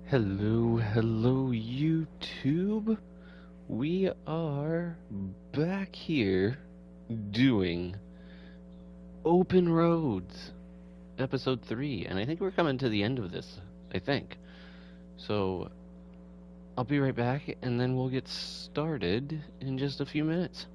Hello, YouTube. We are back here doing Open Roads, episode 3, and I think we're coming to the end of this, I think. So, I'll be right back, and then we'll get started in just a few minutes.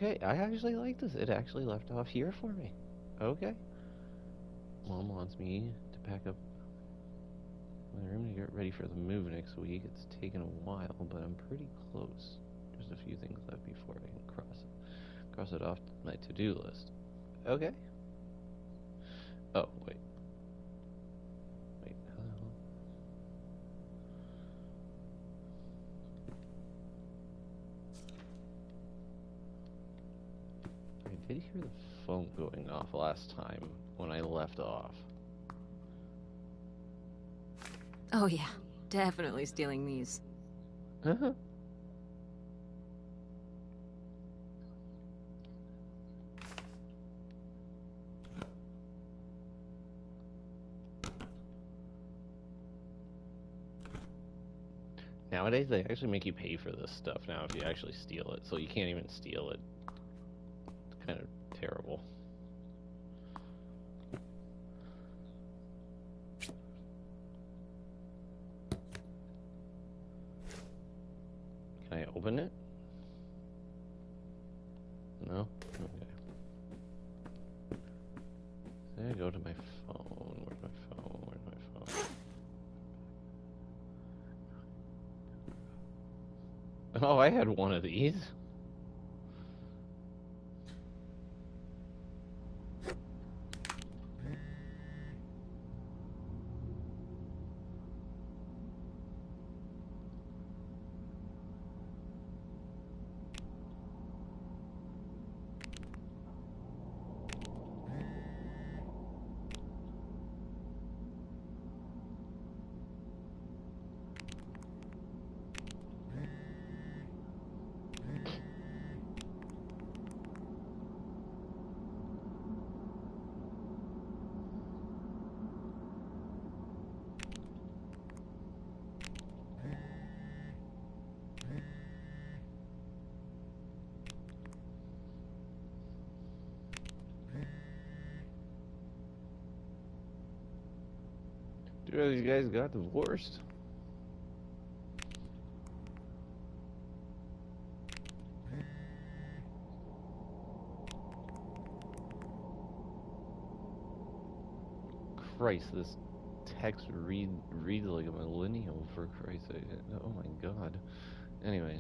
Okay, I actually like this. It actually left off here for me. Okay. Mom wants me to pack up my room to get ready for the move next week. It's taken a while, but I'm pretty close. Just a few things left before I can cross it off my to-do list. Okay. Oh, wait. Wait, how the hell? I did hear the phone going off last time when I left off. Oh yeah, definitely stealing these. Nowadays, they actually make you pay for this stuff now if you actually steal it, so you can't even steal it. It's kind of terrible. Can I open it? No? Okay. Then I go to my phone. Where's my phone? Where's my phone? Oh, I had one of these. Dude, these guys got divorced. Christ, this text reads like a millennial, for Christ's sake. Oh my god. Anyway.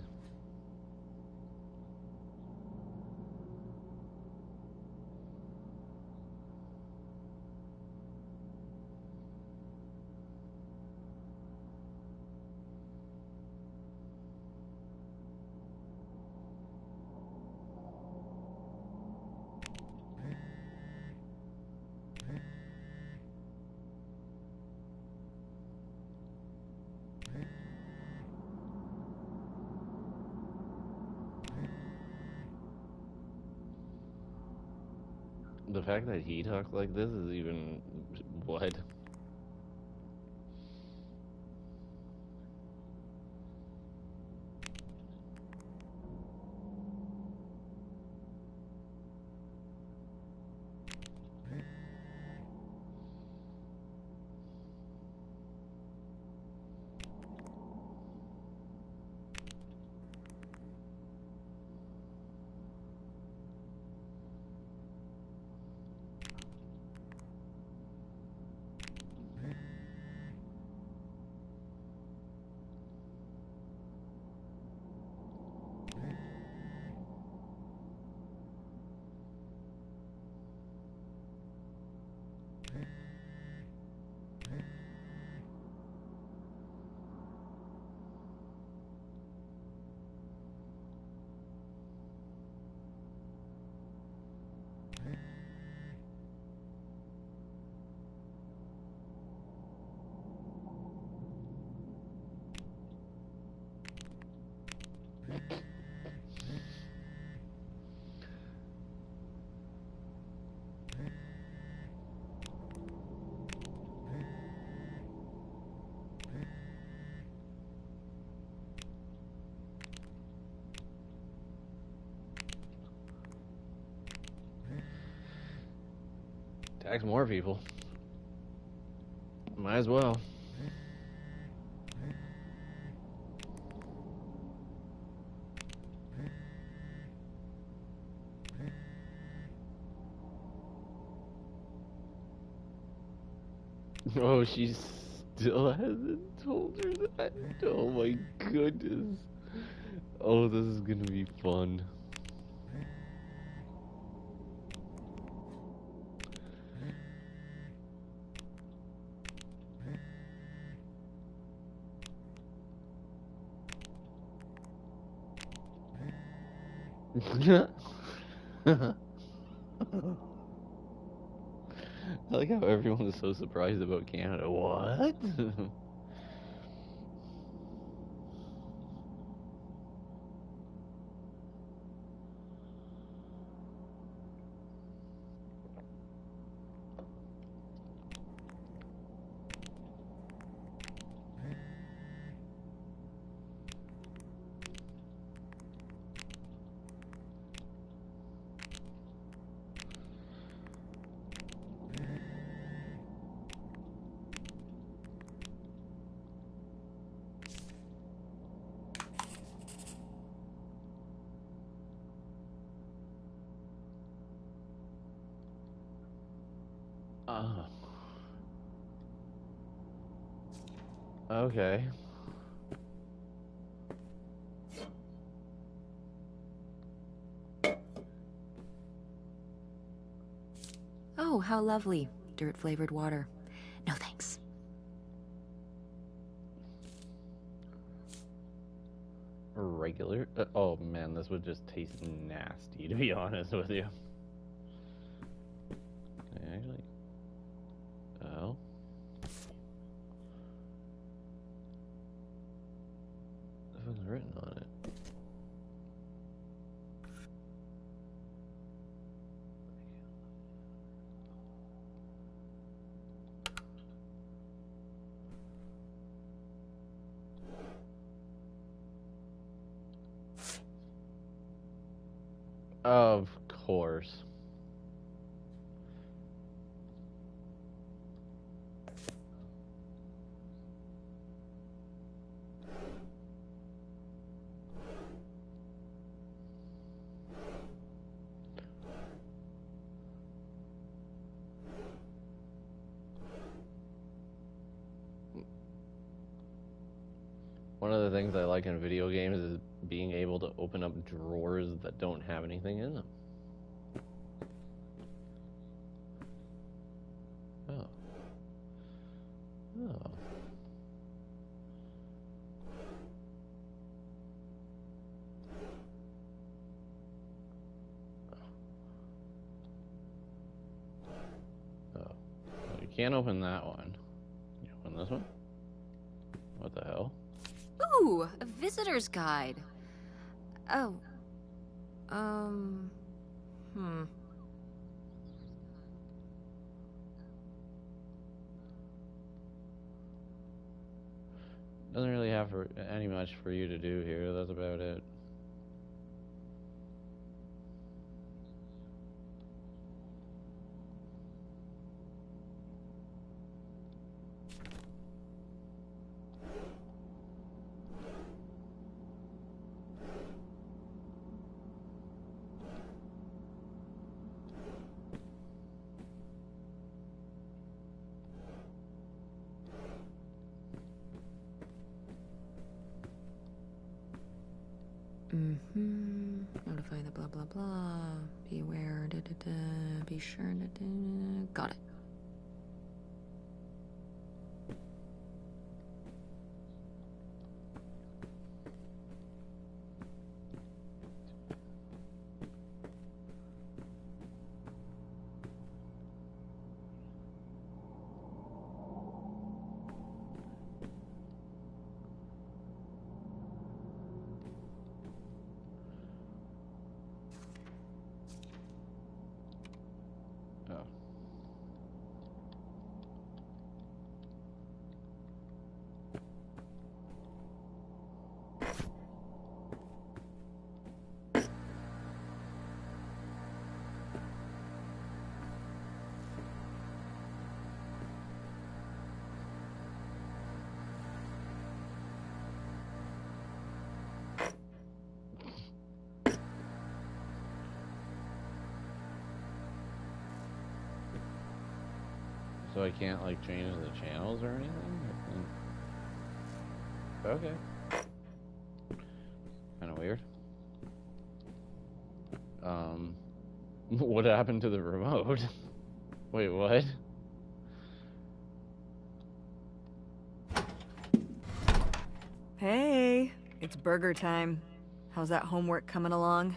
The fact that he talks like this is even... what? Tax more people. Might as well. Oh, she still hasn't told her that? Oh my goodness. Oh, this is gonna be fun. I like how everyone is so surprised about Canada. What? Oh. Okay. Oh, how lovely. Dirt-flavored water. No thanks. Regular? Oh man, this would just taste nasty, to be honest with you. Actually, oh. Nothing's written on it. Of course. One of the things I like in video games is being able to open up drawers that don't have anything in them. Oh. Oh. Oh. Well, you can't open that one. You open this one? What the hell? Ooh, a visitor's guide. Oh. Hmm. Doesn't really have any much for you to do here. That's about it. Mm-hmm. Notify the blah blah blah. Be aware. Da, da, da. Be sure. Da, da, da. Got it. Oh. So I can't, like, change the channels or anything? Okay. Kind of weird. What happened to the remote? Wait, what? Hey, it's burger time. How's that homework coming along?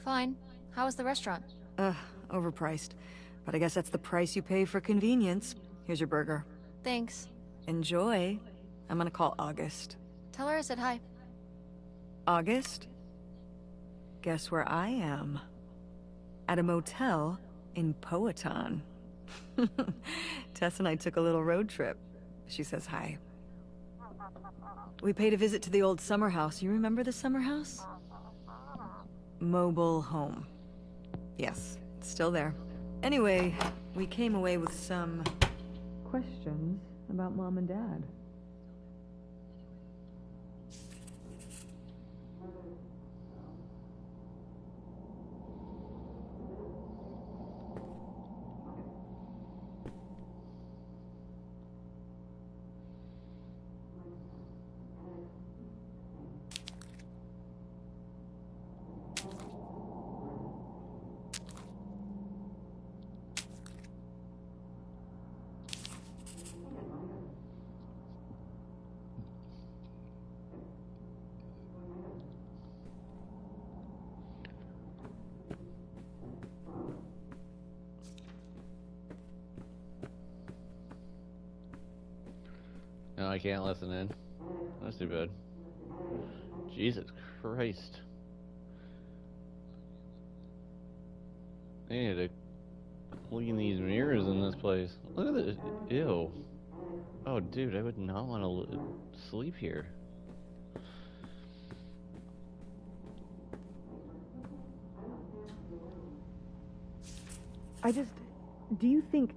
Fine. How was the restaurant? Overpriced. But I guess that's the price you pay for convenience. Here's your burger. Thanks. Enjoy. I'm gonna call August. Tell her I said hi. August? Guess where I am? At a motel in Powhatan. Tess and I took a little road trip. She says hi. We paid a visit to the old summer house. You remember the summer house? Mobile home. Yes, it's still there. Anyway, we came away with some questions about Mom and Dad. No, I can't listen in. That's too bad. Jesus Christ. I need to clean these mirrors in this place. Look at this. Ew. Oh, dude, I would not want to sleep here. Do you think...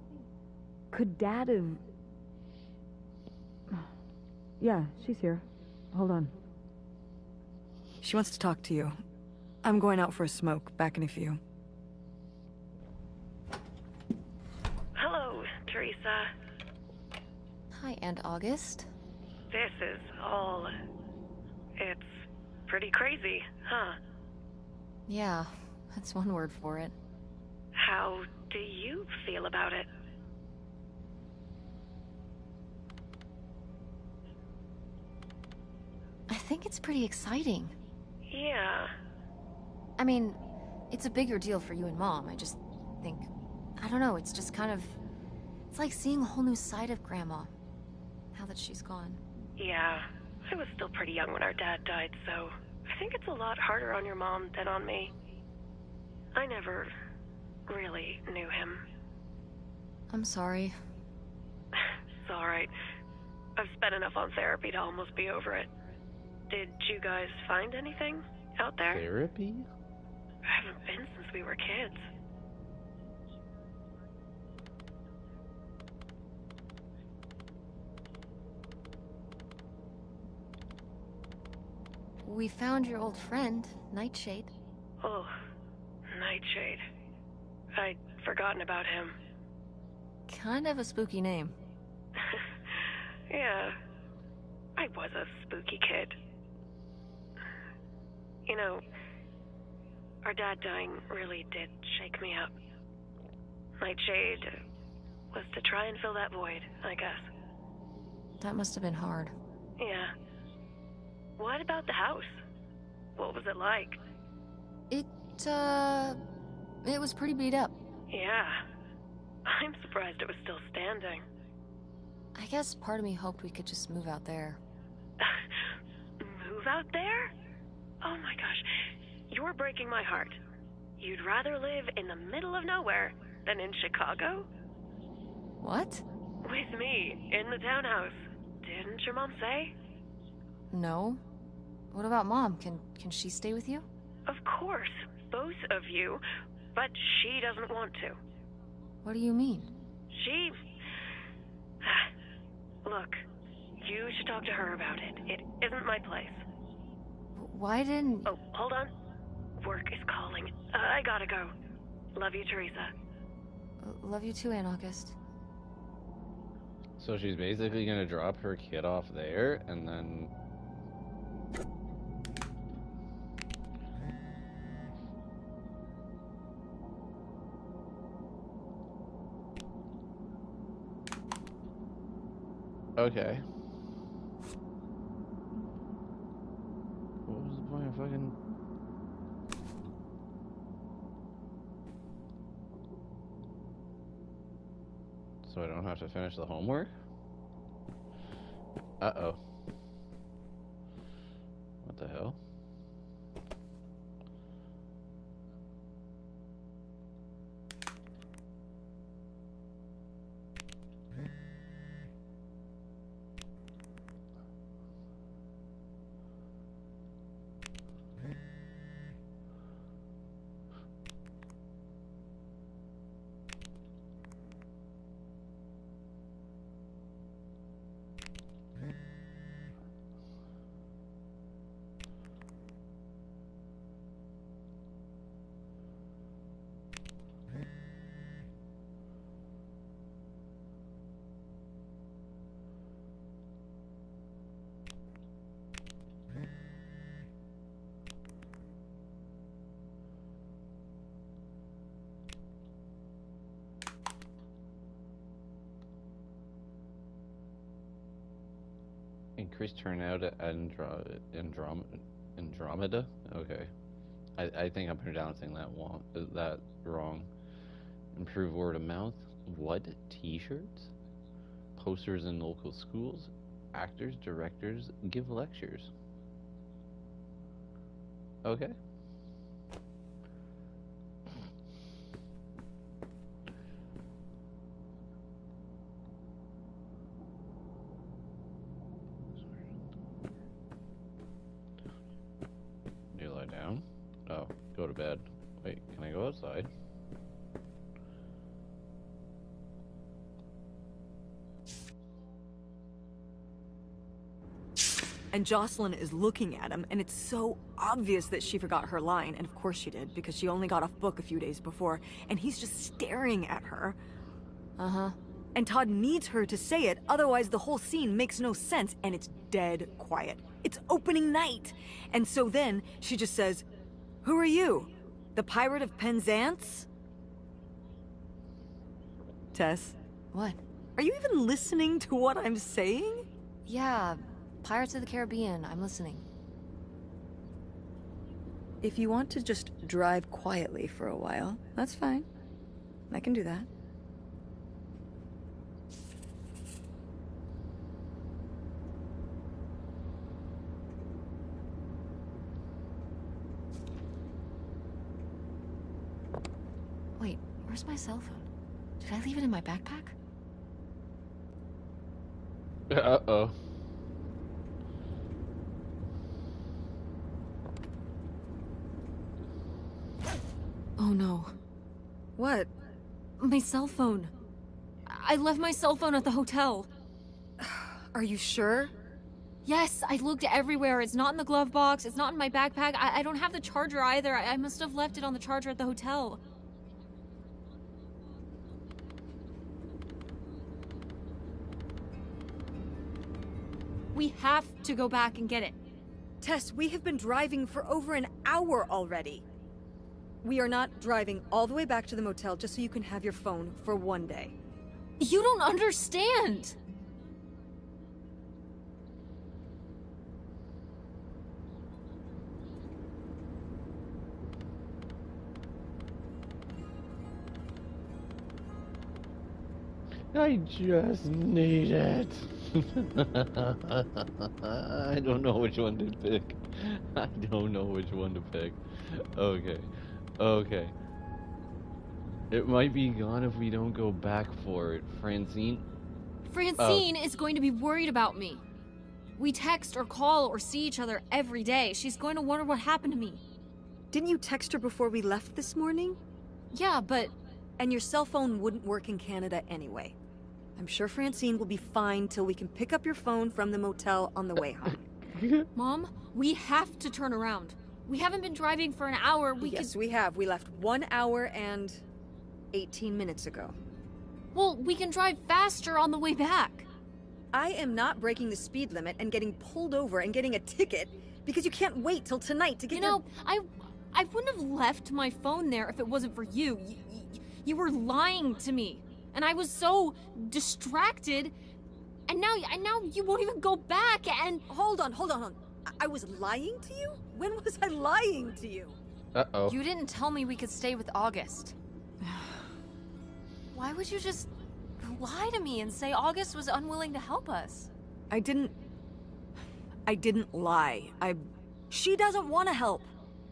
Could Dad have... Yeah, she's here. Hold on. She wants to talk to you. I'm going out for a smoke. Back in a few. Hello, Teresa. Hi, Aunt August. This is all... It's pretty crazy, huh? Yeah, that's one word for it. How do you feel about it? I think it's pretty exciting. Yeah. I mean, it's a bigger deal for you and Mom. I just think... I don't know, it's just kind of... It's like seeing a whole new side of Grandma, now that she's gone. Yeah. I was still pretty young when our dad died, so... I think it's a lot harder on your mom than on me. I never really knew him. I'm sorry. It's alright. I've spent enough on therapy to almost be over it. Did you guys find anything out there? Therapy? I haven't been since we were kids. We found your old friend, Nightshade. Oh, Nightshade. I'd forgotten about him. Kind of a spooky name. Yeah, I was a spooky kid. You know, our dad dying really did shake me up. Nightshade was to try and fill that void, I guess. That must have been hard. Yeah. What about the house? What was it like? It was pretty beat up. Yeah. I'm surprised it was still standing. I guess part of me hoped we could just move out there. Move out there? Oh my gosh. You're breaking my heart. You'd rather live in the middle of nowhere than in Chicago? What? With me, in the townhouse. Didn't your mom say? No. What about Mom? Can she stay with you? Of course, both of you, but she doesn't want to. What do you mean? She... Look, you should talk to her about it. It isn't my place. Why didn't... Oh, hold on. Work is calling. I gotta go. Love you, Teresa. Love you too, Aunt August. So she's basically gonna drop her kid off there and then... Okay. What was the point of fucking... So I don't have to finish the homework? Uh-oh. What the hell? Increased turnout at Andromeda? Okay. I think I'm pronouncing that wrong. Improve word of mouth. What? T-shirts? Posters in local schools? Actors, directors give lectures. Okay. Do you lie down? Oh, go to bed. Wait, can I go outside? And Jocelyn is looking at him, and it's so obvious that she forgot her line, and of course she did, because she only got off book a few days before, and he's just staring at her. Uh-huh. And Todd needs her to say it, otherwise the whole scene makes no sense, and it's dead quiet. It's opening night! And so then, she just says, "Who are you? The Pirate of Penzance?" Tess? What? Are you even listening to what I'm saying? Yeah, Pirates of the Caribbean, I'm listening. If you want to just drive quietly for a while, that's fine. I can do that. Wait, where's my cell phone? Did I leave it in my backpack? Uh-oh. Oh no. What? My cell phone. I left my cell phone at the hotel. Are you sure? Yes, I looked everywhere. It's not in the glove box. It's not in my backpack. I don't have the charger either. I must have left it on the charger at the hotel. We have to go back and get it. Tess, we have been driving for over an hour already. We are not driving all the way back to the motel just so you can have your phone for one day. You don't understand. I just need it. I don't know which one to pick. I don't know which one to pick. Okay. Okay. It might be gone if we don't go back for it. Francine? Francine is going to be worried about me. We text or call or see each other every day. She's going to wonder what happened to me. Didn't you text her before we left this morning? Yeah, but... And your cell phone wouldn't work in Canada anyway. I'm sure Francine will be fine till we can pick up your phone from the motel on the way home. Mom, we have to turn around. We haven't been driving for an hour. Yes, we have. We left 1 hour and 18 minutes ago. Well, we can drive faster on the way back. I am not breaking the speed limit and getting pulled over and getting a ticket because you can't wait till tonight to get I wouldn't have left my phone there if it wasn't for you. You were lying to me, and I was so distracted. And now you won't even go back. And Hold on. I was lying to you? When was I lying to you? Uh-oh. you didn't tell me we could stay with August. Why would you just lie to me and say August was unwilling to help us? I didn't lie. She doesn't want to help.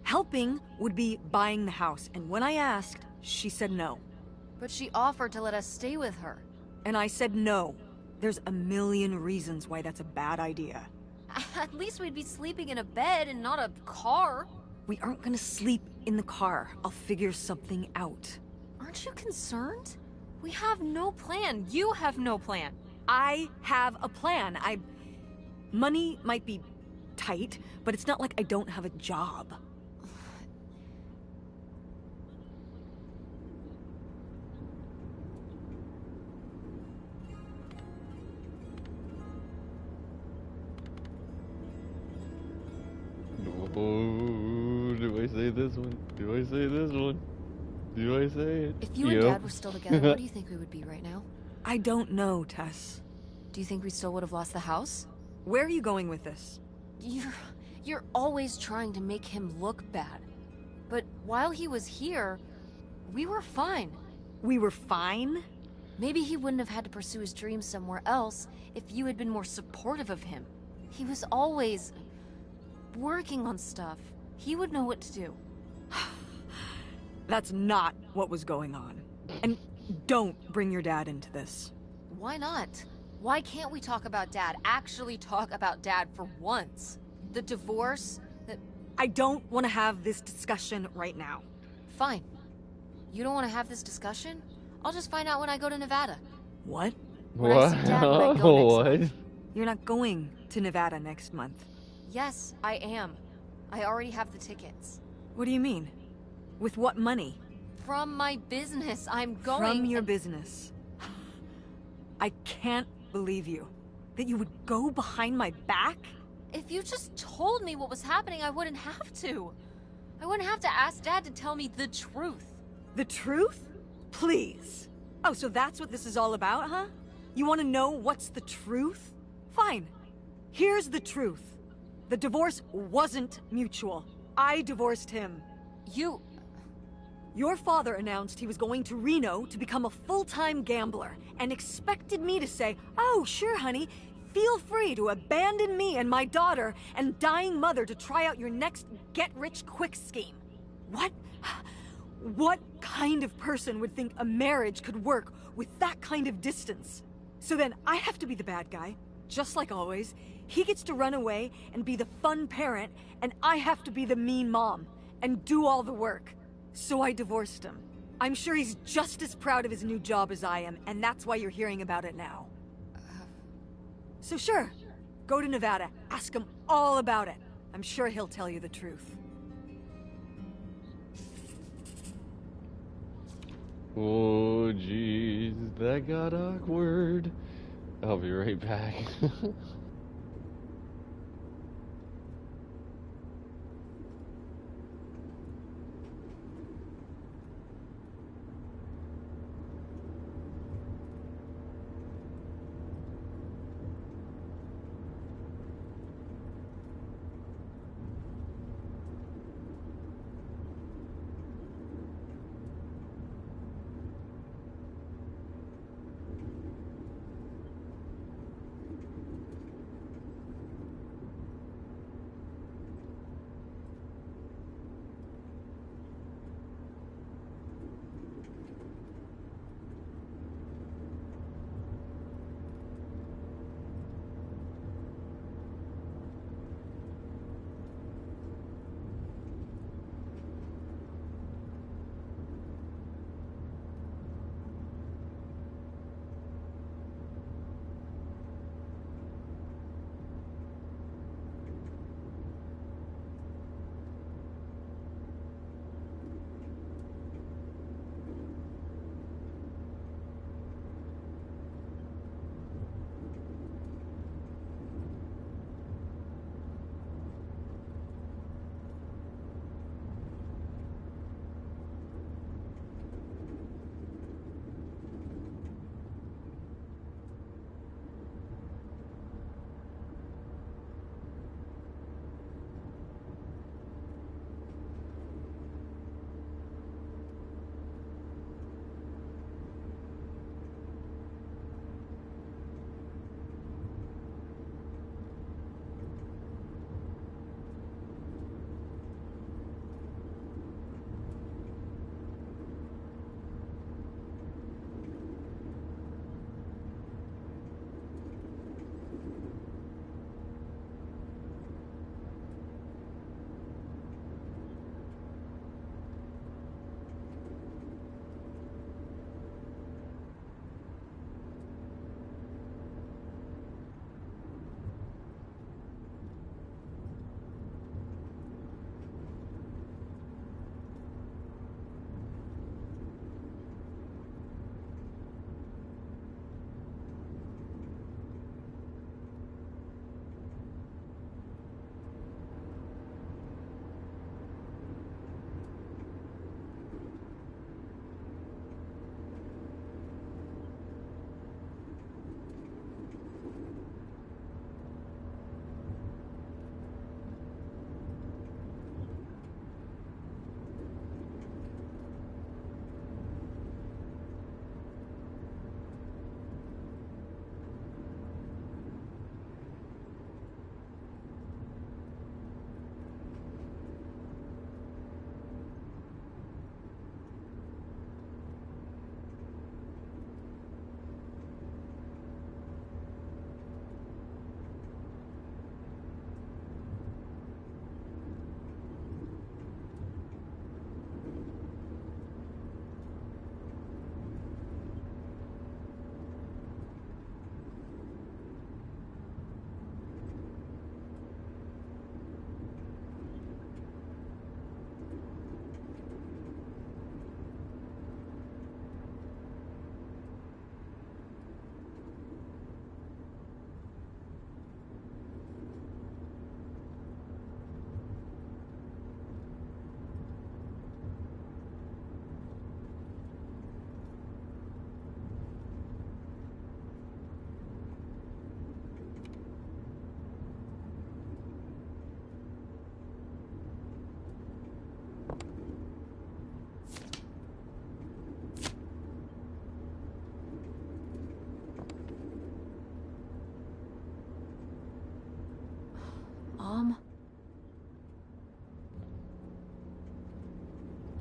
Helping would be buying the house, and when I asked, she said no. But she offered to let us stay with her. And I said no. There's a million reasons why that's a bad idea. At least we'd be sleeping in a bed and not a car. We aren't gonna sleep in the car. I'll figure something out. Aren't you concerned? We have no plan. You have no plan. I have a plan. Money might be tight, but it's not like I don't have a job. Oh, do I say this one? Do I say this one? Do I say it? If you and Dad were still together, what do you think we would be right now? I don't know, Tess. Do you think we still would have lost the house? Where are you going with this? You're always trying to make him look bad. But while he was here, we were fine. We were fine? Maybe he wouldn't have had to pursue his dreams somewhere else if you had been more supportive of him. He was always working on stuff. He would know what to do. That's not what was going on. And don't bring your dad into this. Why not? Why can't we talk about Dad? Actually talk about Dad for once? The divorce, I don't want to have this discussion right now. Fine. You don't want to have this discussion? I'll just find out when I go to Nevada. What? When I see Dad when I go next month. You're not going to Nevada next month. Yes, I am. I already have the tickets. What do you mean? With what money? From my business, I'm going. From your business. I can't believe you. That you would go behind my back? If you just told me what was happening, I wouldn't have to. I wouldn't have to ask Dad to tell me the truth. The truth? Please. Oh, so that's what this is all about, huh? You want to know what's the truth? Fine. Here's the truth. The divorce wasn't mutual. I divorced him. Your father announced he was going to Reno to become a full-time gambler and expected me to say, "Oh, sure, honey, feel free to abandon me and my daughter and dying mother to try out your next get-rich-quick scheme." What? What kind of person would think a marriage could work with that kind of distance? So then I have to be the bad guy, just like always. He gets to run away and be the fun parent, and I have to be the mean mom and do all the work. So I divorced him. I'm sure he's just as proud of his new job as I am, and that's why you're hearing about it now. So sure, go to Nevada, ask him all about it. I'm sure he'll tell you the truth. Oh, jeez, that got awkward. I'll be right back.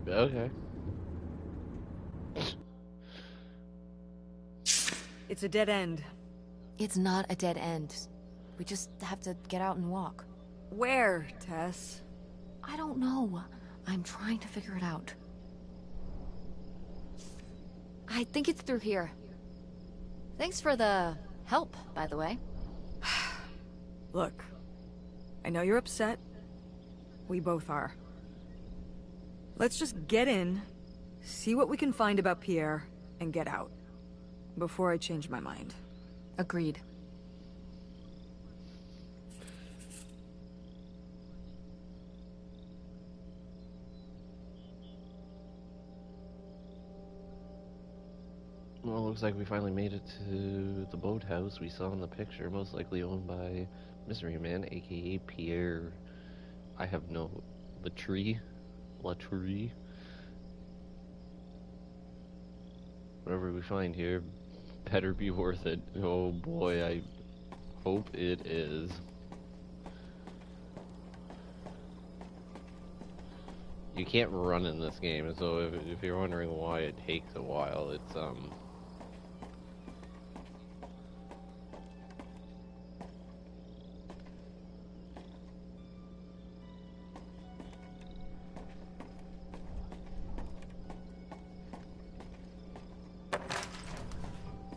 Okay. It's a dead end. It's not a dead end. We just have to get out and walk. Where, Tess? I don't know. I'm trying to figure it out. I think it's through here. Thanks for the help, by the way. Look, I know you're upset. We both are. Let's just get in, see what we can find about Pierre, and get out. Before I change my mind. Agreed. Well, it looks like we finally made it to the boathouse we saw in the picture, most likely owned by Mystery Man, aka Pierre. I have no... Latrie? Whatever we find here better be worth it. Oh boy, I hope it is. You can't run in this game, so if you're wondering why it takes a while, it's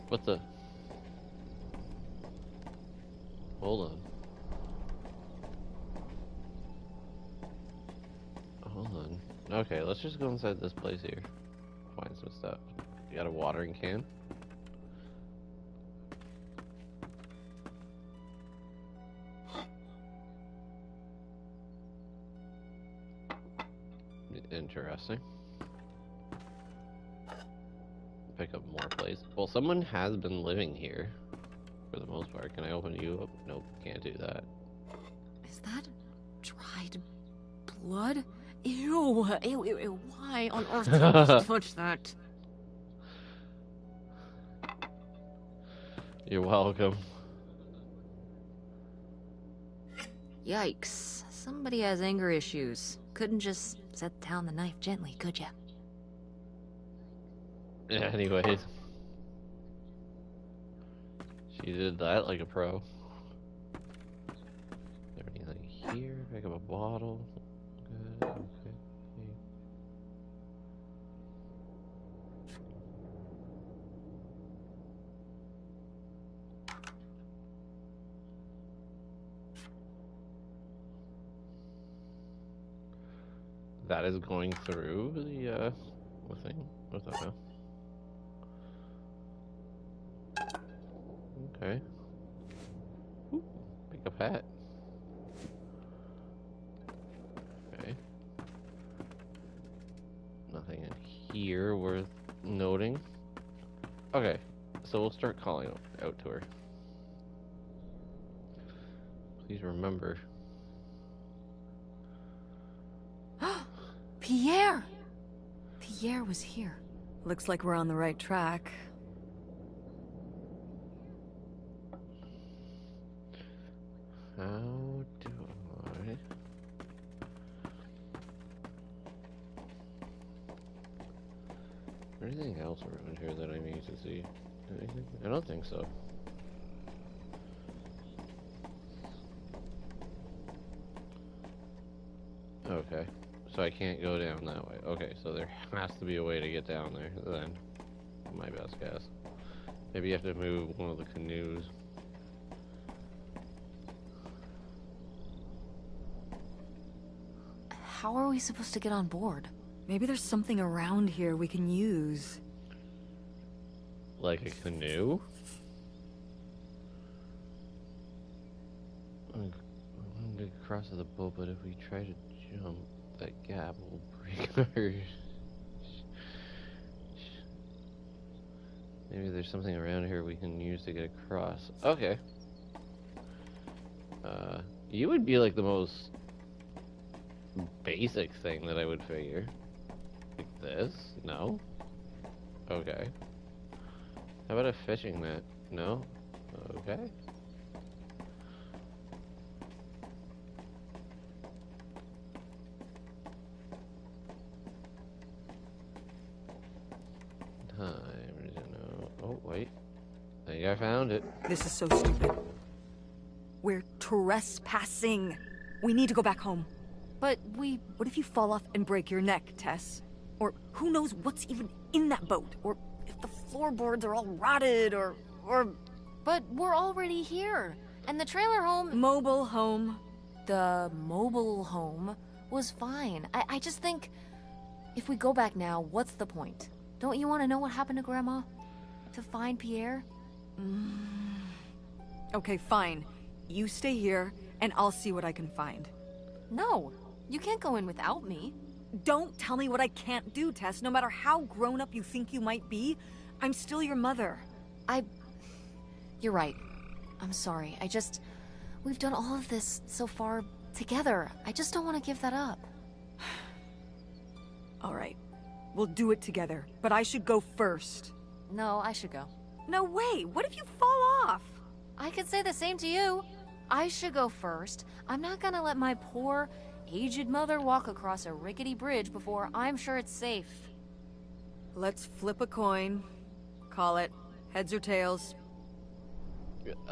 what the... Hold on. Hold on. Okay, let's just go inside this place here. Find some stuff. You got a watering can? Interesting. Pick up more place. Well, someone has been living here for the most part. Can I open you up? Nope, can't do that. Is that dried blood? Ew, ew, ew, ew. Why on earth did you just touch that? You're welcome. Yikes. Somebody has anger issues. Couldn't just set down the knife gently, could ya? Anyways. She did that like a pro. Is there anything here? Pick up a bottle. Good, okay. That is going through the thing. What's that now? Okay. Ooh, pick up hat. Okay. Nothing in here worth noting. Okay, so we'll start calling out to her. Please remember. Pierre! Pierre was here. Looks like we're on the right track. How do I... Anything else around here that I need to see? Anything? I don't think so. Okay, so I can't go down that way. Okay, so there has to be a way to get down there then. My best guess. Maybe you have to move one of the canoes. How are we supposed to get on board? Maybe there's something around here we can use. Like a canoe? I'm gonna cross the boat, but if we try to jump, that gap will break our... Maybe there's something around here we can use to get across. Okay. You would be like the most basic thing that I would figure. Like this? No? Okay. How about a fishing net? No? Okay. think I found it. This is so stupid. We're trespassing. We need to go back home. But What if you fall off and break your neck, Tess? Or who knows what's even in that boat? Or if the floorboards are all rotted, or... But we're already here. And the trailer home... Mobile home. The mobile home was fine. I just think... If we go back now, what's the point? Don't you want to know what happened to Grandma? To find Pierre? Okay, fine. You stay here, and I'll see what I can find. No, you can't go in without me. Don't tell me what I can't do, Tess. No matter how grown up you think you might be, I'm still your mother. You're right. I'm sorry. We've done all of this so far together. I just don't want to give that up. All right. We'll do it together, but I should go first. No, I should go. No way! What if you fall off? I could say the same to you. I should go first. I'm not gonna let my poor, aged mother walk across a rickety bridge before I'm sure it's safe. Let's flip a coin. Call it heads or tails. Should I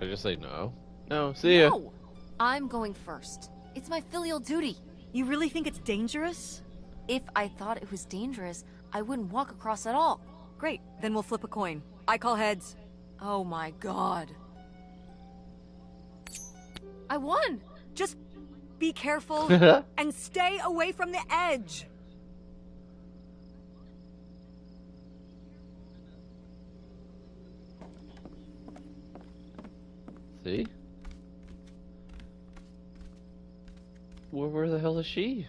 just say no? No, see ya. No! I'm going first. It's my filial duty. You really think it's dangerous? If I thought it was dangerous, I wouldn't walk across at all. Great, then we'll flip a coin. I call heads. Oh my god. I won! Just be careful and stay away from the edge. See? Where the hell is she?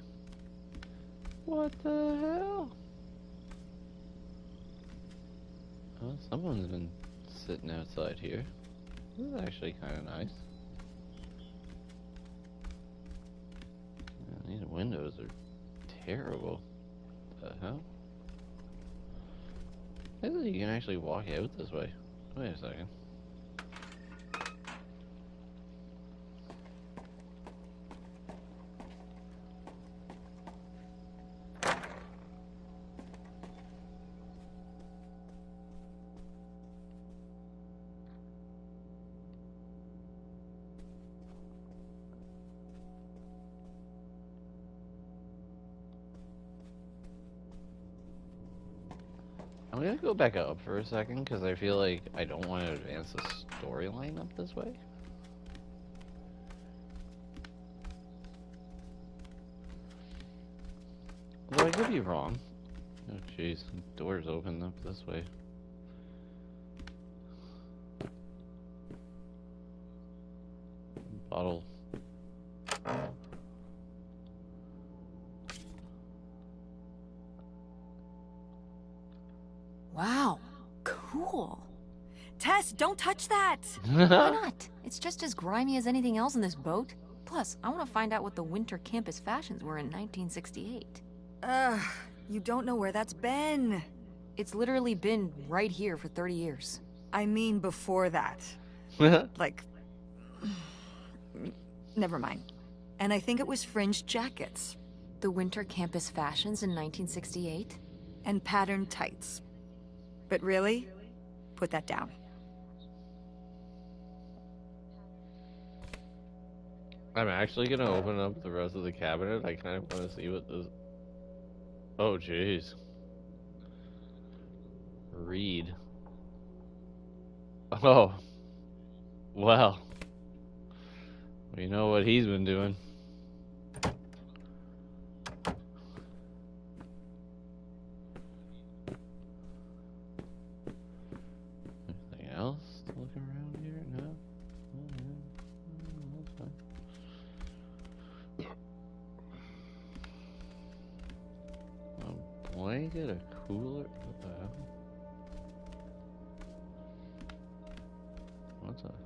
What the hell? Well, someone's been sitting outside here. This is actually kind of nice. Yeah, these windows are terrible. What the hell? I think you can actually walk out this way. Wait a second. I'm gonna go back up for a second because I feel like I don't want to advance the storyline up this way. Although I could be wrong. Oh jeez, doors open up this way. Bottle. Wow, cool. Tess, don't touch that! Why not? It's just as grimy as anything else in this boat. Plus, I want to find out what the winter campus fashions were in 1968. You don't know where that's been. It's literally been right here for 30 years. I mean before that. Like... Never mind. And I think it was fringed jackets. The winter campus fashions in 1968? And patterned tights. But really, put that down. I'm actually gonna open up the rest of the cabinet. I kind of want to see what this... Oh, jeez. Read. Oh. Well. We know what he's been doing. Anything else to look around here? No? Oh, yeah. Oh, that's fine. A blanket, a cooler. What the hell? What's that?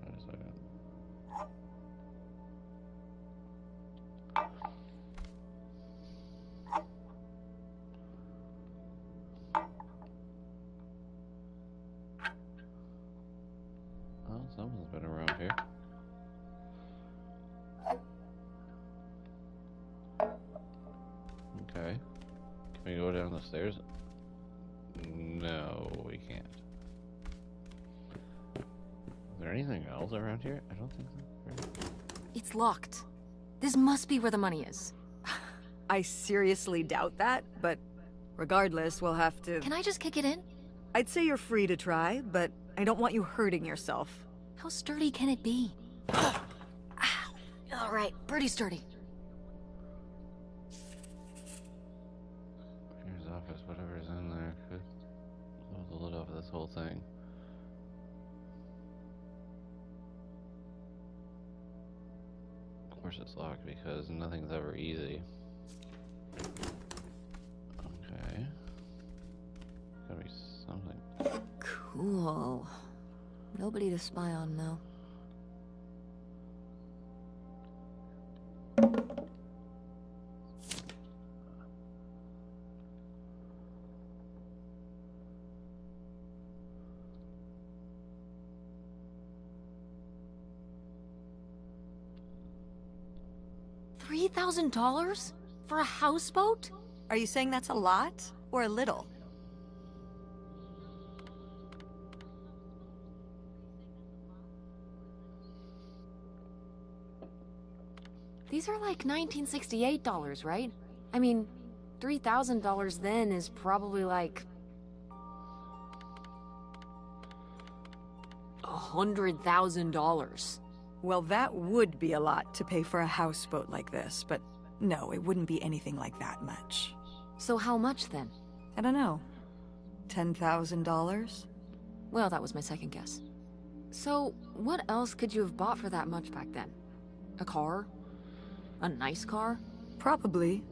Wait a second. Oh, someone's been around here. Okay. Can we go down the stairs? No, we can't. Is there anything else around here? I don't think so. It's locked. This must be where the money is. I seriously doubt that, but regardless, we'll have to... Can I just kick it in? I'd say you're free to try, but I don't want you hurting yourself. How sturdy can it be? Ow. All right, pretty sturdy. Here's office, whatever's in there could blow the lid off of this whole thing. Of course it's locked because nothing's ever easy. Okay. Gotta be something. Cool. Nobody to spy on now. $3,000 for a houseboat? Are you saying that's a lot or a little? These are like $1968, right? I mean, $3,000 then is probably like $100,000. Well, that would be a lot to pay for a houseboat like this, but no, it wouldn't be anything like that much. So how much then? I don't know. $10,000? Well, that was my second guess. So, what else could you have bought for that much back then? A car? A nice car? Probably.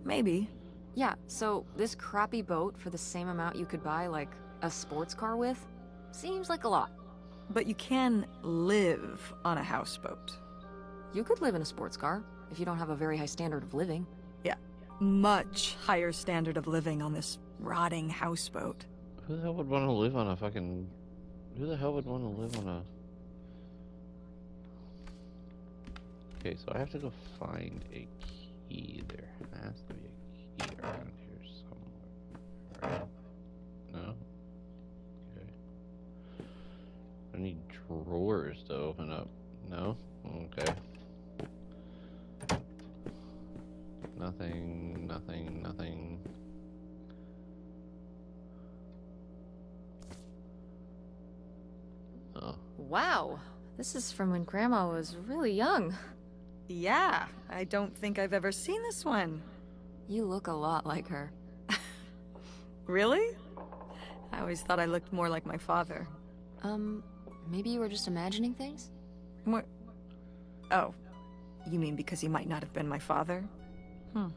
Maybe. Yeah, so this crappy boat for the same amount you could buy, like, a sports car with? Seems like a lot. But you can live on a houseboat. You could live in a sports car, if you don't have a very high standard of living. Yeah, much higher standard of living on this rotting houseboat. Who the hell would want to live on a fucking... Who the hell would want to live on a... Okay, so I have to go find a key. There has to be a key around here somewhere. Right? No? Okay. I need drawers to open up. No? Okay. Nothing, nothing, nothing. Oh. Wow, this is from when Grandma was really young. Yeah, I don't think I've ever seen this one. You look a lot like her. Really? I always thought I looked more like my father. Maybe you were just imagining things? What? Oh, you mean because he might not have been my father? I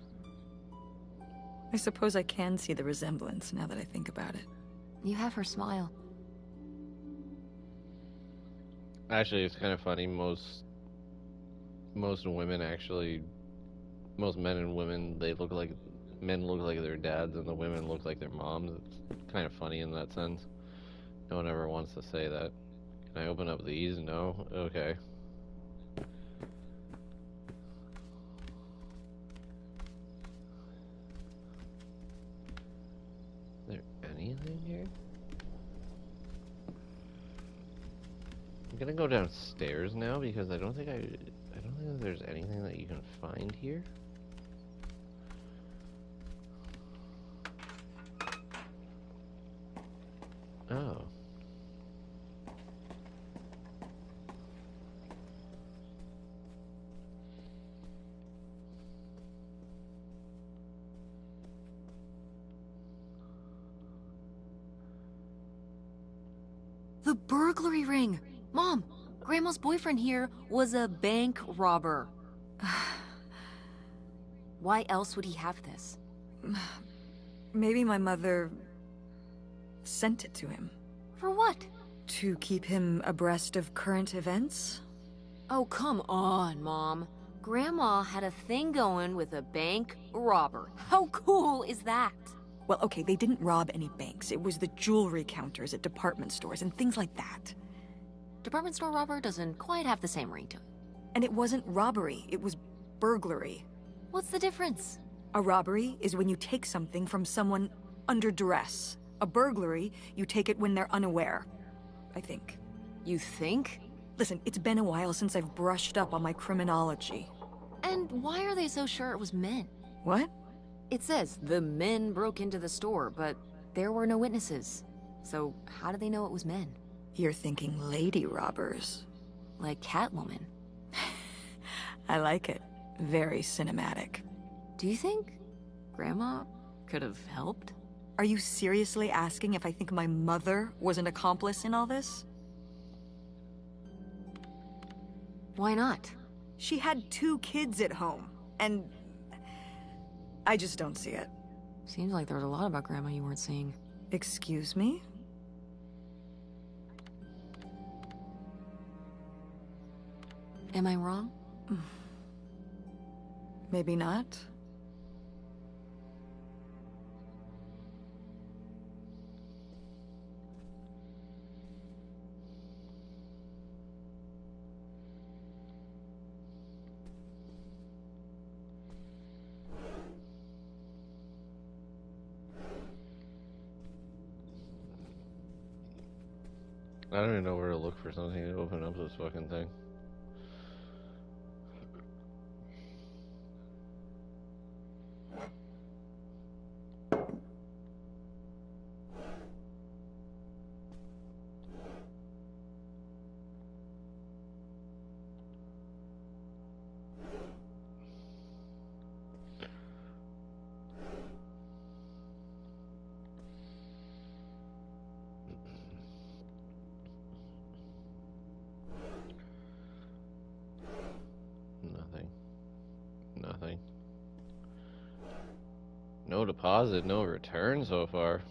suppose I can see the resemblance now that I think about it. You have her smile. Actually, it's kind of funny. Most women actually, most men and women, they look like, men look like their dads and the women look like their moms. It's kind of funny in that sense. No one ever wants to say that. Can I open up these? No? Okay. Is there anything here? I'm gonna go downstairs now because I don't think there's anything that you can find here. Oh. The burglary ring! Mom, Grandma's boyfriend here was a bank robber. Why else would he have this? Maybe my mother sent it to him. For what? To keep him abreast of current events? Oh, come on, Mom. Grandma had a thing going with a bank robber. How cool is that? Well, okay, they didn't rob any banks. It was the jewelry counters at department stores and things like that. Department store robber doesn't quite have the same ring to it. And it wasn't robbery, it was burglary. What's the difference? A robbery is when you take something from someone under duress. A burglary, you take it when they're unaware. I think. You think? Listen, it's been a while since I've brushed up on my criminology. And why are they so sure it was men? What? It says the men broke into the store, but there were no witnesses. So how do they know it was men? You're thinking lady robbers. Like Catwoman. I like it. Very cinematic. Do you think Grandma could have helped? Are you seriously asking if I think my mother was an accomplice in all this? Why not? She had 2 kids at home, and I just don't see it. Seems like there was a lot about Grandma you weren't seeing. Excuse me? Am I wrong? Maybe not. I don't even know where to look for something to open up this fucking thing. Nothing. Nothing. No deposit, no return so far.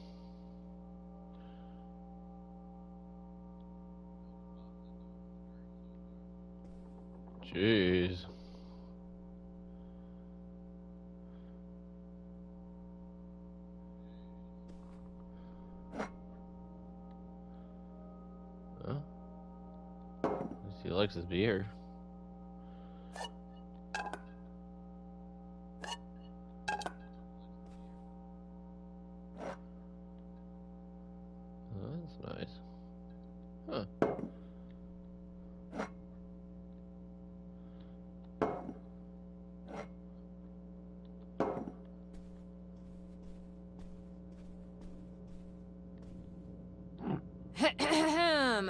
Jeez. Huh? At least he likes his beer. Oh, that's nice. Huh.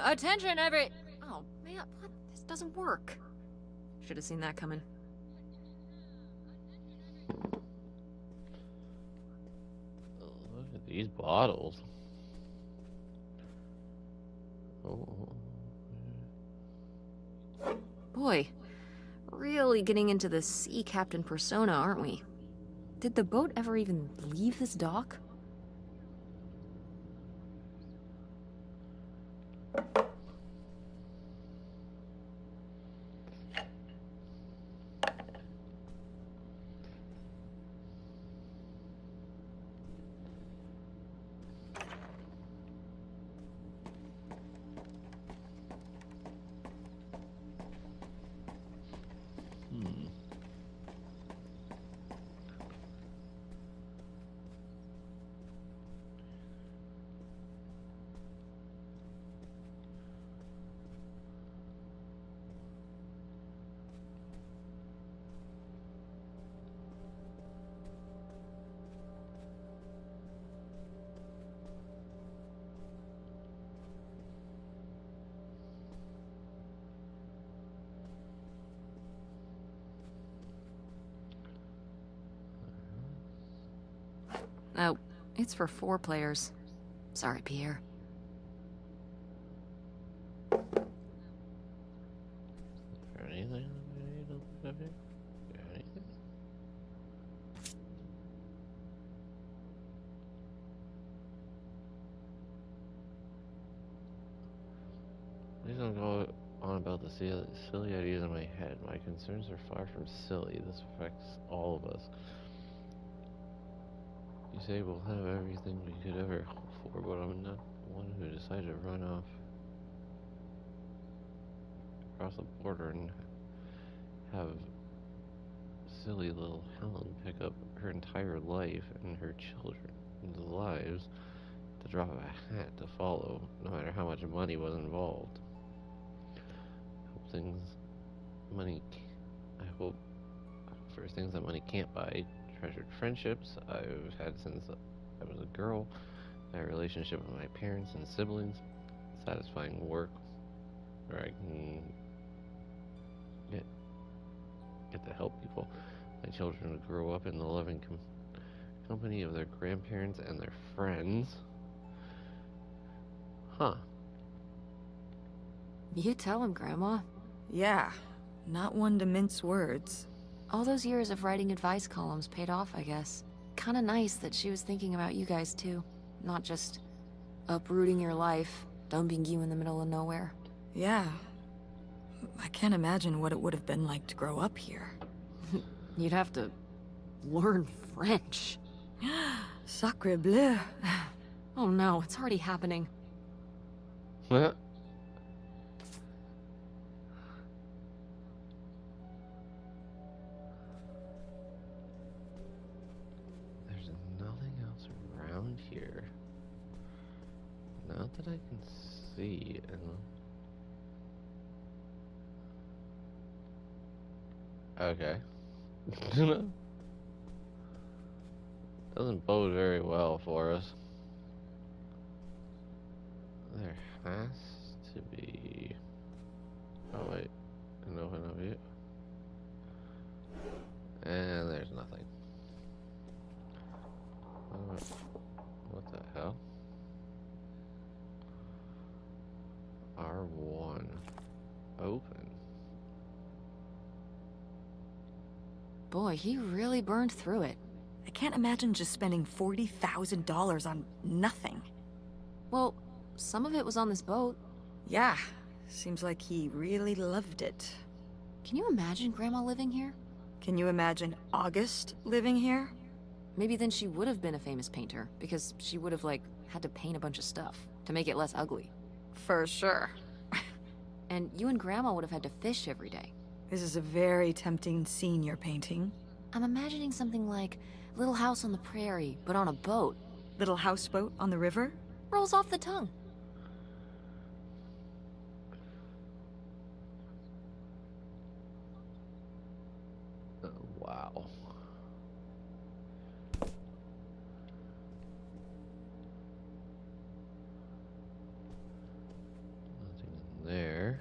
Attention, Oh, man, what? This doesn't work. Should have seen that coming. Oh, look at these bottles. Oh. Boy, really getting into the sea captain persona, aren't we? Did the boat ever even leave this dock? Oh, it's for 4 players. Sorry, Pierre. Anything? Anything? Please don't go on about the silly ideas in my head. My concerns are far from silly. This affects all of us. You say we'll have everything we could ever hope for, but I'm not the one who decided to run off across the border and have silly little Helen pick up her entire life and her children's lives to drop of a hat to follow, no matter how much money was involved? Things money, I hope for things that money can't buy. Treasured friendships I've had since I was a girl. My relationship with my parents and siblings. Satisfying work where I can get to help people. My children will grow up in the loving company of their grandparents and their friends. Huh. You tell him, Grandma. Yeah, not one to mince words. All those years of writing advice columns paid off, I guess. Kinda nice that she was thinking about you guys, too. Not just uprooting your life, dumping you in the middle of nowhere. Yeah. I can't imagine what it would have been like to grow up here. You'd have to learn French. Sacre bleu. Oh no, it's already happening. What? There's nothing else around here. Not that I can see. Okay. Doesn't bode very well for us. There has to be. Oh wait, an open up here. And there's nothing. What the hell? R1 open. Boy, he really burned through it. I can't imagine just spending $40,000 on nothing. Well, some of it was on this boat. Yeah, seems like he really loved it. Can you imagine Grandma living here? Can you imagine August living here? Maybe then she would have been a famous painter, because she would have, like, had to paint a bunch of stuff to make it less ugly. For sure. And you and Grandma would have had to fish every day. This is a very tempting scene you're painting. I'm imagining something like Little House on the Prairie, but on a boat. Little houseboat on the river? Rolls off the tongue. Wow. Nothing in there.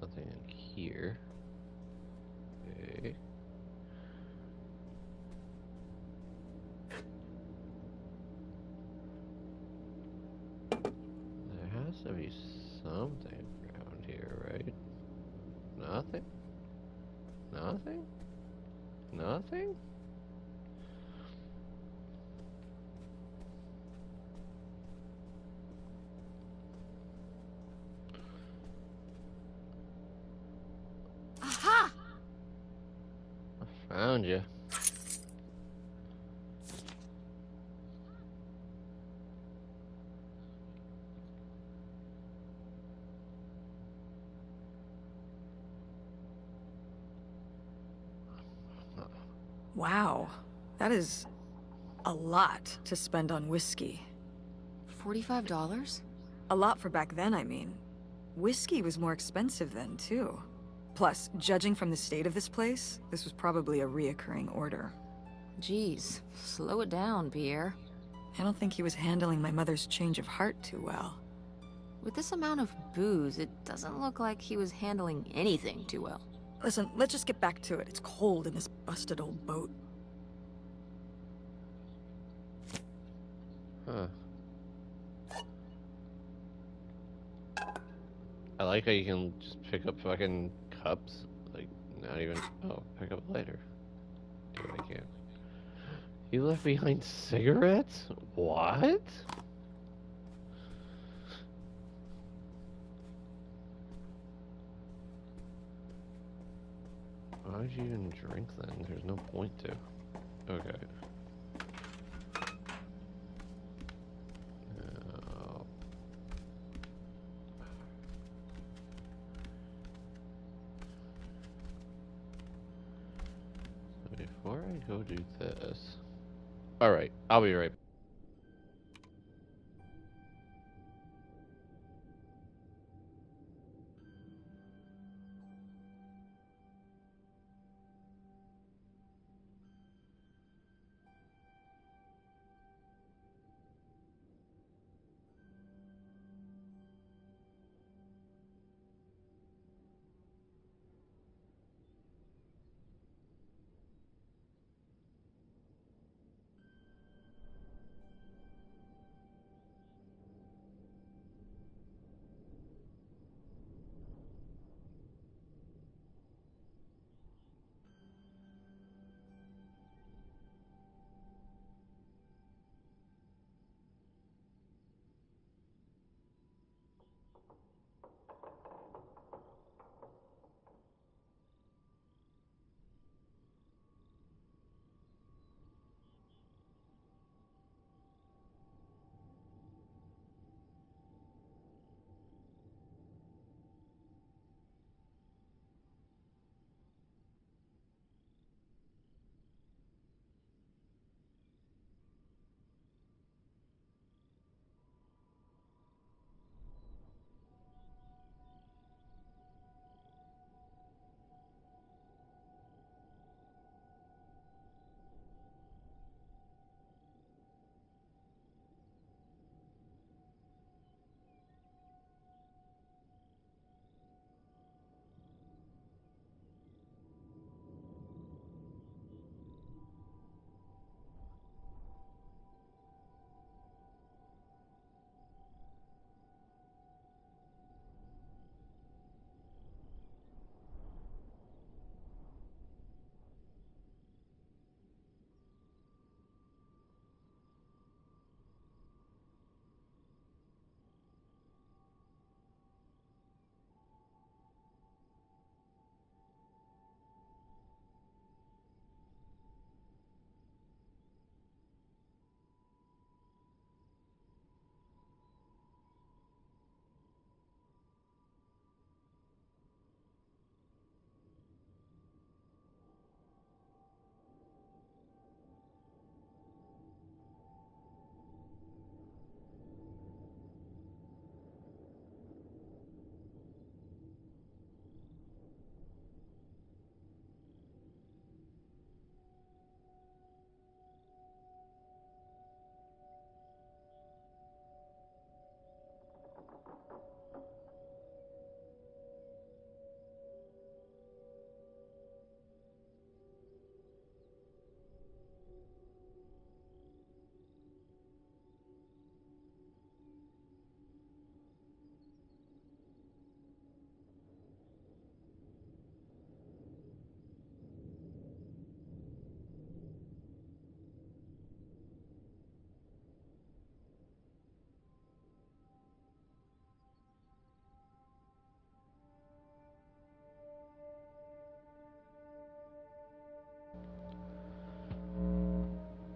Nothing in here. Okay. There has to be something around here, right? Nothing? Nothing? Nothing? Aha! I found you. Wow, that is a lot to spend on whiskey. $45? A lot for back then, I mean. Whiskey was more expensive then, too. Plus, judging from the state of this place, this was probably a reoccurring order. Jeez, slow it down, Pierre. I don't think he was handling my mother's change of heart too well. With this amount of booze, it doesn't look like he was handling anything too well. Listen, let's just get back to it. It's cold in this busted old boat. Huh. I like how you can just pick up fucking cups. Like, not even. Oh, pick up lighter. Do what I can. He left behind cigarettes? What? Why would you even drink then? There's no point to. Okay. Uh, before I go do this. Alright, I'll be right back.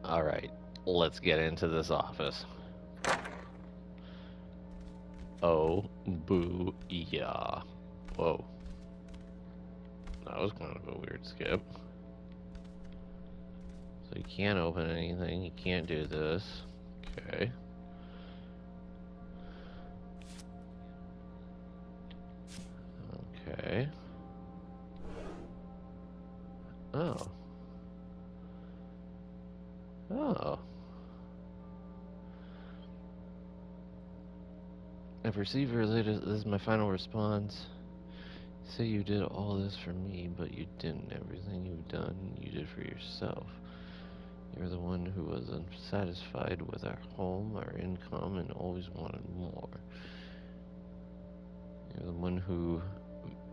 Alright, let's get into this office. Oh, boo, yeah. Whoa. That was kind of a weird skip. So you can't open anything, you can't do this. Okay. Okay. Oh. Oh. I've received your latest. This is my final response. Say you did all this for me, but you didn't. Everything you've done, you did for yourself. You're the one who was unsatisfied with our home, our income, and always wanted more. You're the one who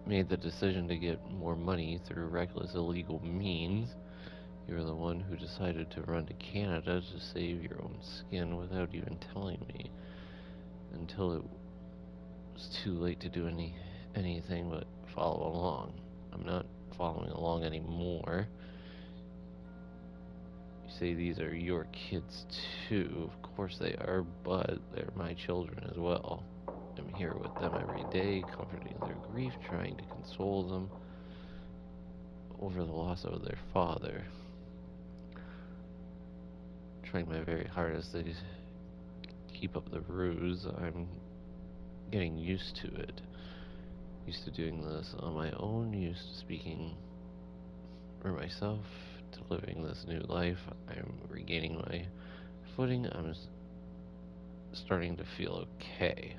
made the decision to get more money through reckless, illegal means. You're the one who decided to run to Canada to save your own skin without even telling me. Until it was too late to do anything but follow along. I'm not following along anymore. You say these are your kids too. Of course they are, but they're my children as well. I'm here with them every day, comforting their grief, trying to console them over the loss of their father. trying my very hardest to keep up the ruse. I'm getting used to it. Used to doing this on my own, used to speaking for myself, to living this new life. I'm regaining my footing. I'm starting to feel okay.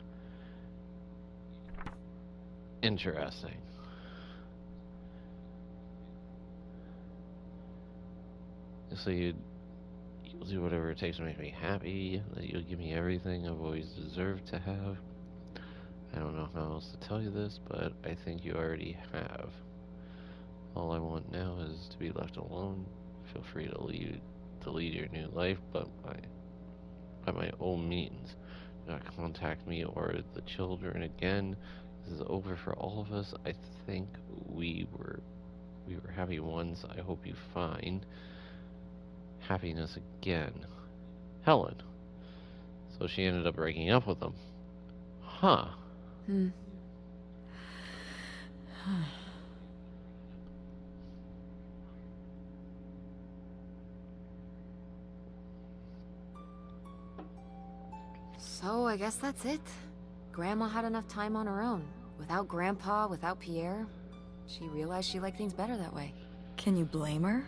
Interesting. So you'll do whatever it takes to make me happy, that you'll give me everything I've always deserved to have. I don't know how else to tell you this, but I think you already have. All I want now is to be left alone. Feel free to lead your new life, but by my own means. Do not contact me or the children again. This is over for all of us. I think we were happy once. I hope you find happiness again. Helen. So she ended up breaking up with him. Huh. So I guess that's it. Grandma had enough time on her own. Without Grandpa, without Pierre. She realized she liked things better that way. Can you blame her?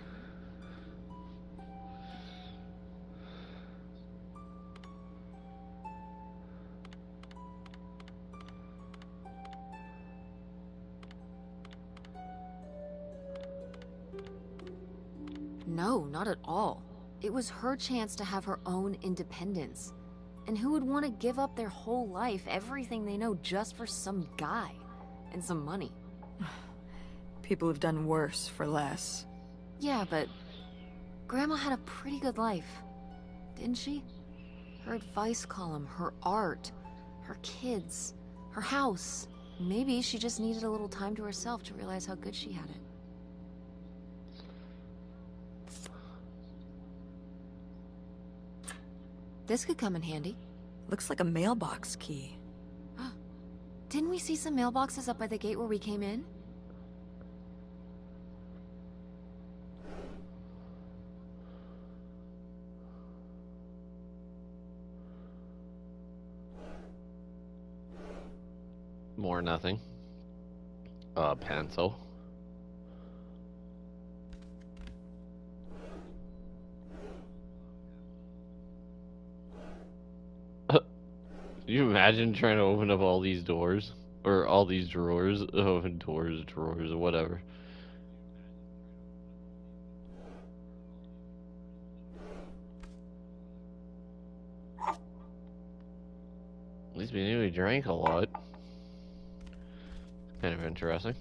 No, not at all. It was her chance to have her own independence. And who would want to give up their whole life, everything they know, just for some guy and some money? People have done worse for less. Yeah, but Grandma had a pretty good life, didn't she? Her advice column, her art, her kids, her house. Maybe she just needed a little time to herself to realize how good she had it. This could come in handy. Looks like a mailbox key. Didn't we see some mailboxes up by the gate where we came in? More nothing. Pencil. Can you imagine trying to open up all these doors? Or all these drawers? Open doors, drawers, or whatever. At least we knew he drank a lot. Kind of interesting.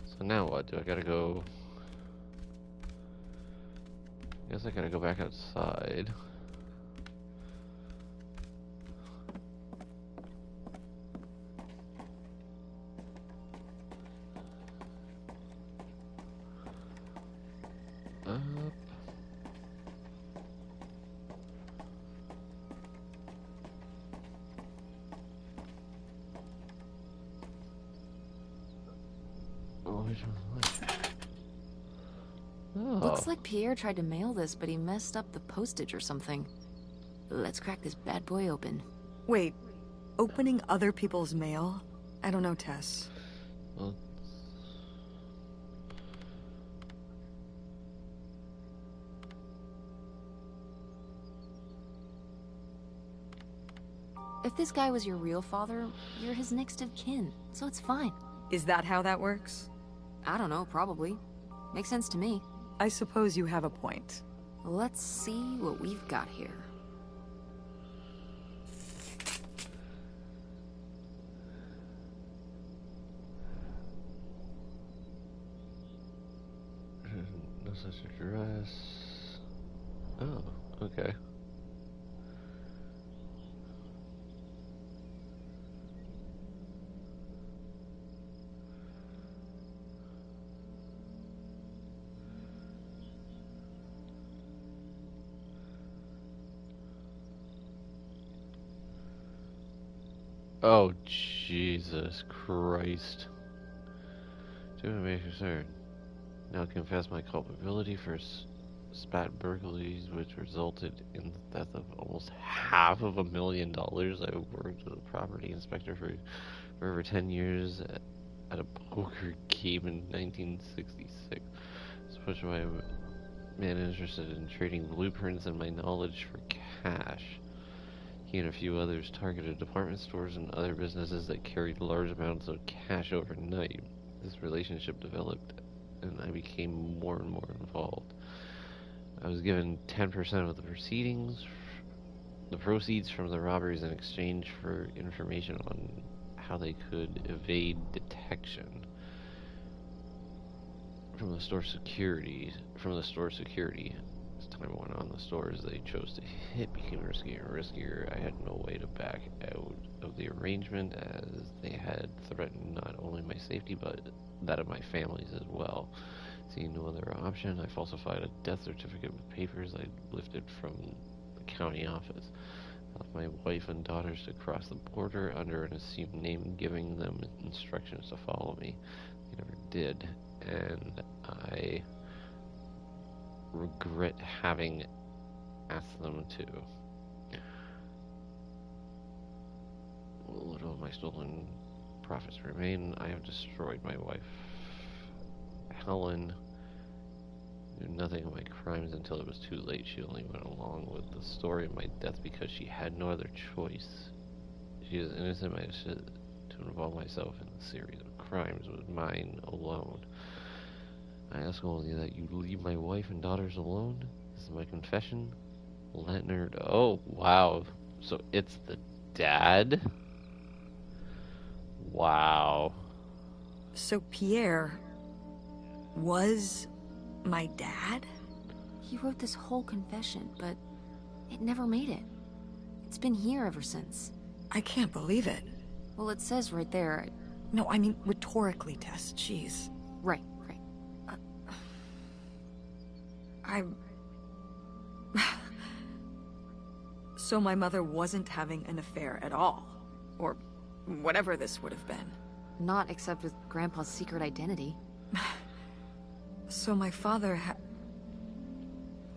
So now what? Do I gotta go... I guess I gotta go back outside. Up. Oh, which one's what? Oh. Looks like Pierre tried to mail this, but he messed up the postage or something. Let's crack this bad boy open. Wait, opening other people's mail? I don't know, Tess. Well, If this guy was your real father, you're his next of kin, so it's fine. Is that how that works? I don't know, probably. Makes sense to me. I suppose you have a point. Let's see what we've got here. no such address. Oh, okay. Oh, Jesus Christ. Do me concern. now confess my culpability for spat burglaries, which resulted in the death of almost $500,000. I worked as a property inspector for over 10 years at a poker game in 1966. So much why I'm man interested in trading blueprints and my knowledge for cash. He and a few others targeted department stores and other businesses that carried large amounts of cash overnight. This relationship developed, and I became more and more involved. I was given 10% of the proceeds from the robberies in exchange for information on how they could evade detection from the store security. As time went on, the stores they chose to hit became riskier and riskier. I had no way to back out of the arrangement, as they had threatened not only my safety but that of my family's as well. Seeing no other option, I falsified a death certificate with papers I'd lifted from the county office. I left my wife and daughters to cross the border under an assumed name, giving them instructions to follow me. They never did, and I regret having asked them to. Little of my stolen profits remain. I have destroyed my wife, Helen. Knew nothing of my crimes until it was too late. She only went along with the story of my death because she had no other choice. She is innocent. My decision to involve myself in a series of crimes was mine alone. I ask only that you leave my wife and daughters alone. This is my confession. Leonard. Oh, wow. So it's the dad? Wow. So Pierre was my dad? He wrote this whole confession, but it never made it. It's been here ever since. I can't believe it. Well, it says right there. No, I mean rhetorically, Tess. Jeez. Right. So my mother wasn't having an affair at all. Or whatever this would have been. Not except with Grandpa's secret identity. So my father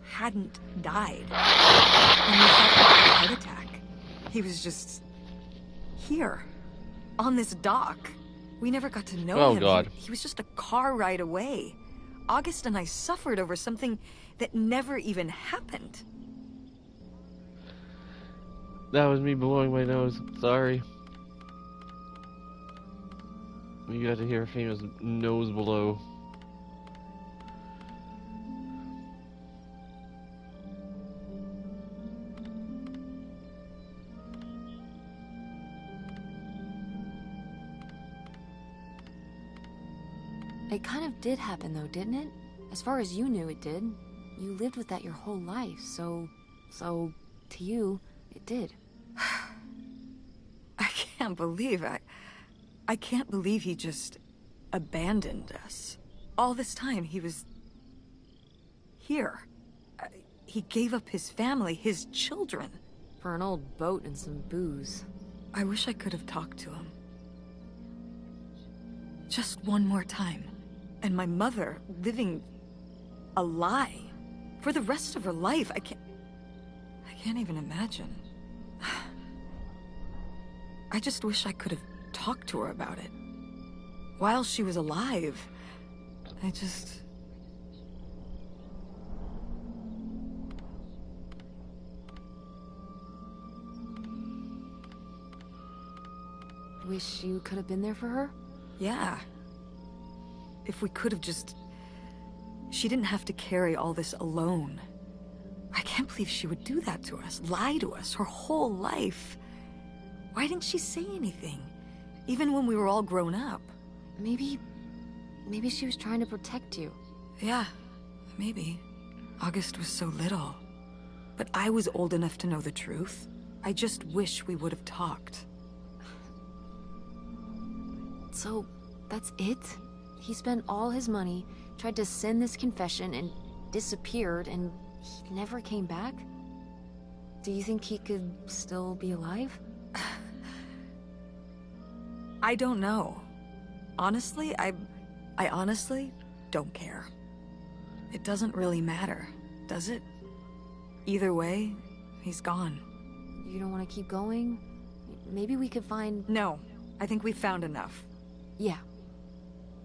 hadn't died. And we thought he had a heart attack. He was just here, on this dock. We never got to know him. God. He was just a car ride away. August and I suffered over something that never even happened. That was me blowing my nose. Sorry. You got to hear a famous nose blow. It kind of did happen though, didn't it? As far as you knew, it did. You lived with that your whole life, so to you, it did. I can't believe I can't believe he just abandoned us. All this time, he was here. He gave up his family, his children. For an old boat and some booze. I wish I could have talked to him. Just one more time. And my mother living a lie for the rest of her life. I can't even imagine. I just wish I could have talked to her about it. While she was alive. Wish you could have been there for her? Yeah. If we could have just... She didn't have to carry all this alone. I can't believe she would do that to us, lie to us, her whole life. Why didn't she say anything? Even when we were all grown up. Maybe she was trying to protect you. Yeah, maybe. August was so little. But I was old enough to know the truth. I just wish we would have talked. So, that's it? He spent all his money, tried to send this confession, and disappeared, and he never came back? Do you think he could still be alive? I don't know. Honestly, I honestly don't care. it doesn't really matter, does it? Either way, he's gone. You don't want to keep going? Maybe we could find... No, I think we've found enough. Yeah.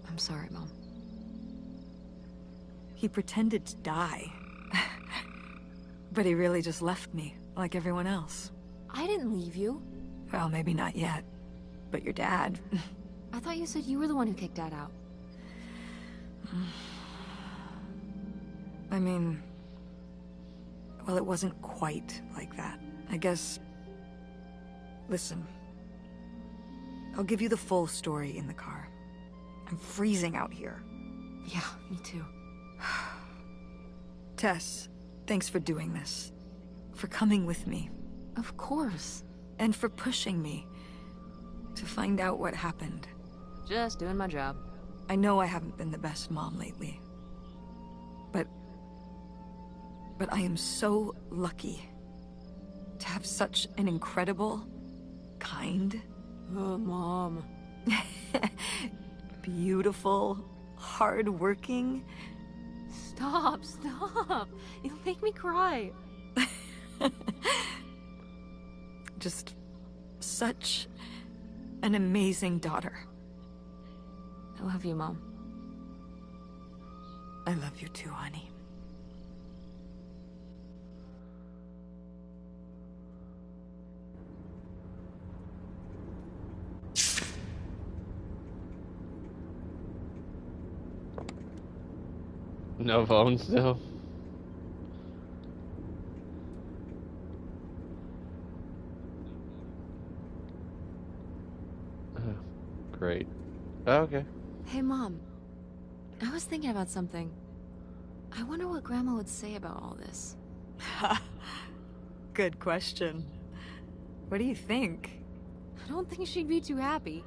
I'm sorry, Mom. He pretended to die. But he really just left me, like everyone else. I didn't leave you. Well, maybe not yet. But your dad... I thought you said you were the one who kicked Dad out. I mean... Well, it wasn't quite like that. I guess... Listen. I'll give you the full story in the car. I'm freezing out here. Yeah, me too. Tess, thanks for doing this. For coming with me. Of course. And for pushing me to find out what happened. Just doing my job. I know I haven't been the best mom lately. But I am so lucky to have such an incredible, kind, Oh, Mom. beautiful, hard-working... Stop. You'll make me cry. Just such an amazing daughter. I love you, Mom. I love you too, honey. No phone still. Great. Okay. Hey, Mom. I was thinking about something. I wonder what Grandma would say about all this. Good question. What do you think? I don't think she'd be too happy.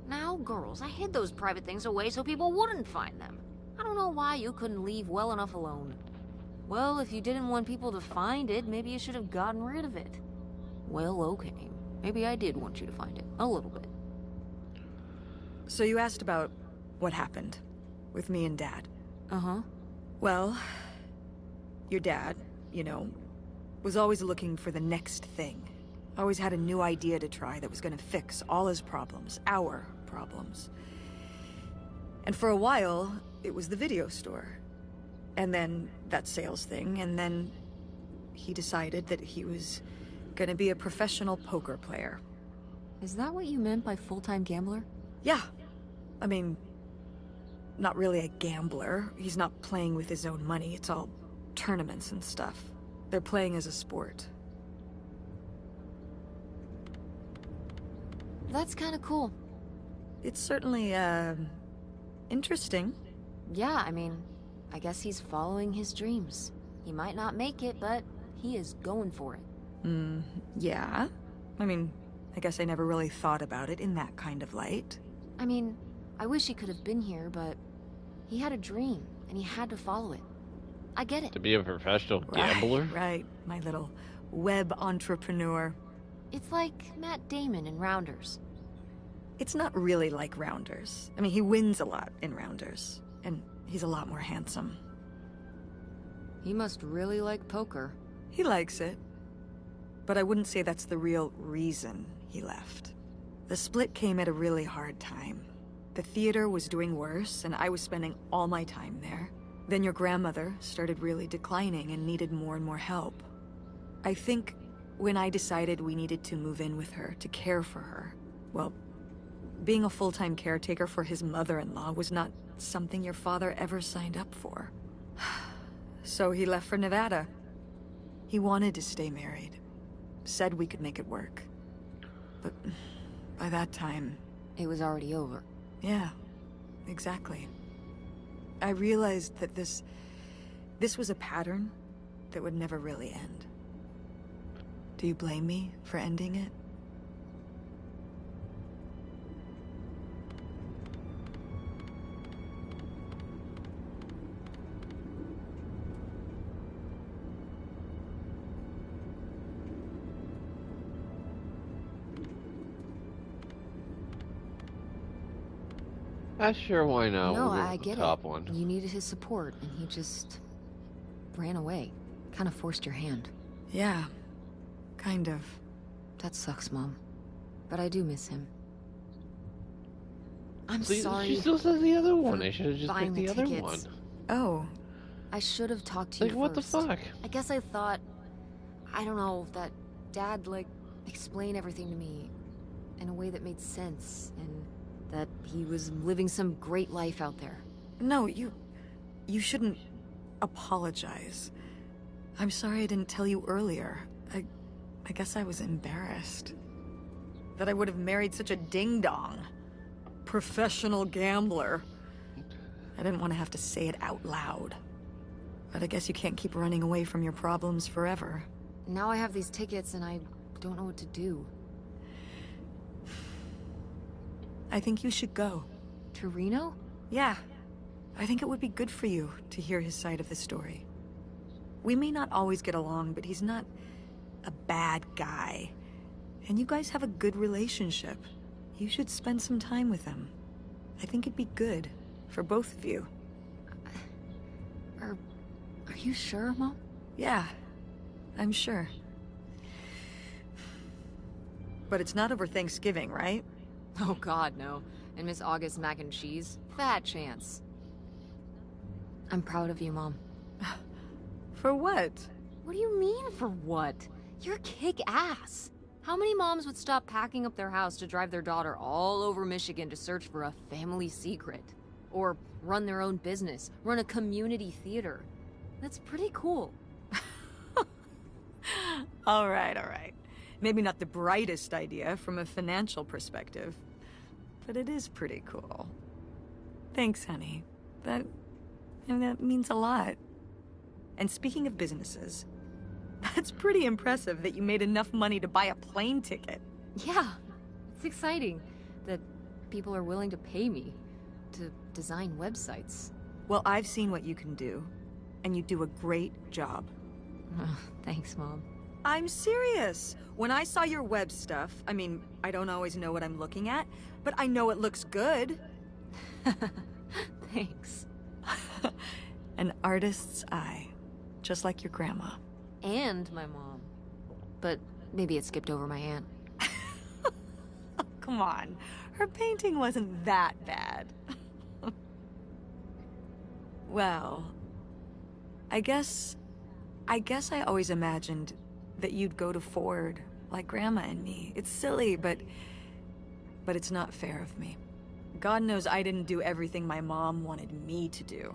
Now, girls, I hid those private things away so people wouldn't find them. I don't know why you couldn't leave well enough alone. Well, if you didn't want people to find it, maybe you should have gotten rid of it. Well, okay. Maybe I did want you to find it. A little bit. So you asked about what happened with me and Dad. Uh-huh. Well, your dad, you know, was always looking for the next thing. Always had a new idea to try that was gonna fix all his problems, our problems. And for a while, it was the video store. And then that sales thing, and then he decided that he was gonna be a professional poker player. Is that what you meant by full-time gambler? Yeah. I mean, not really a gambler. He's not playing with his own money. It's all tournaments and stuff. They're playing as a sport. That's kind of cool. It's certainly, interesting. Yeah, I mean, I guess he's following his dreams. He might not make it, but he is going for it. Yeah. I mean, I guess I never really thought about it in that kind of light. I mean, I wish he could have been here, but he had a dream, and he had to follow it. I get it. To be a professional gambler? Right, my little web entrepreneur. It's like Matt Damon in Rounders. It's not really like Rounders. I mean, he wins a lot in Rounders, and he's a lot more handsome. He must really like poker. He likes it. But I wouldn't say that's the real reason he left. The split came at a really hard time. The theater was doing worse, and I was spending all my time there. Then your grandmother started really declining and needed more and more help. I think when I decided we needed to move in with her to care for her, well, being a full-time caretaker for his mother-in-law was not something your father ever signed up for. So he left for Nevada. He wanted to stay married. Said we could make it work. But by that time... It was already over. Yeah, exactly. I realized that this was a pattern that would never really end. Do you blame me for ending it? Sure, why not? No, We'll go I with the get top it. one. You needed his support, and he just ran away. Kind of forced your hand. Yeah, kind of. That sucks, Mom. But I do miss him. I'm See, sorry. she still says the other one. for I should have just buying picked the the other one. tickets. Oh, I should have talked to you Like, what the first. fuck? I guess I thought, I don't know, that Dad, like, explained everything to me in a way that made sense, and that he was living some great life out there. no, you shouldn't apologize. I'm sorry I didn't tell you earlier. I guess I was embarrassed. That I would have married such a ding-dong. Professional gambler. I didn't want to have to say it out loud. But I guess you can't keep running away from your problems forever. Now I have these tickets, and I don't know what to do. I think you should go. To Reno? Yeah. I think it would be good for you to hear his side of the story. We may not always get along, but he's not a bad guy. And you guys have a good relationship. You should spend some time with him. I think it'd be good for both of you. Are you sure, Mom? Yeah, I'm sure. But it's not over Thanksgiving, right? Oh God, no. And Miss August mac and cheese? Fat chance. I'm proud of you, Mom. For what? What do you mean, for what? You're kick-ass. How many moms would stop packing up their house to drive their daughter all over Michigan to search for a family secret? Or run their own business, run a community theater? That's pretty cool. All right. Maybe not the brightest idea from a financial perspective, but it is pretty cool. Thanks, honey. That means a lot. And speaking of businesses, that's pretty impressive that you made enough money to buy a plane ticket. Yeah, it's exciting that people are willing to pay me to design websites. Well, I've seen what you can do, and you do a great job. Thanks, Mom. I'm serious. When I saw your web stuff, I mean, I don't always know what I'm looking at, but I know it looks good. Thanks. An artist's eye, just like your grandma. And my mom. But maybe it skipped over my aunt. Come on, her painting wasn't that bad. Well, I guess I always imagined that you'd go to Ford, like Grandma and me. It's silly, but it's not fair of me. God knows I didn't do everything my mom wanted me to do.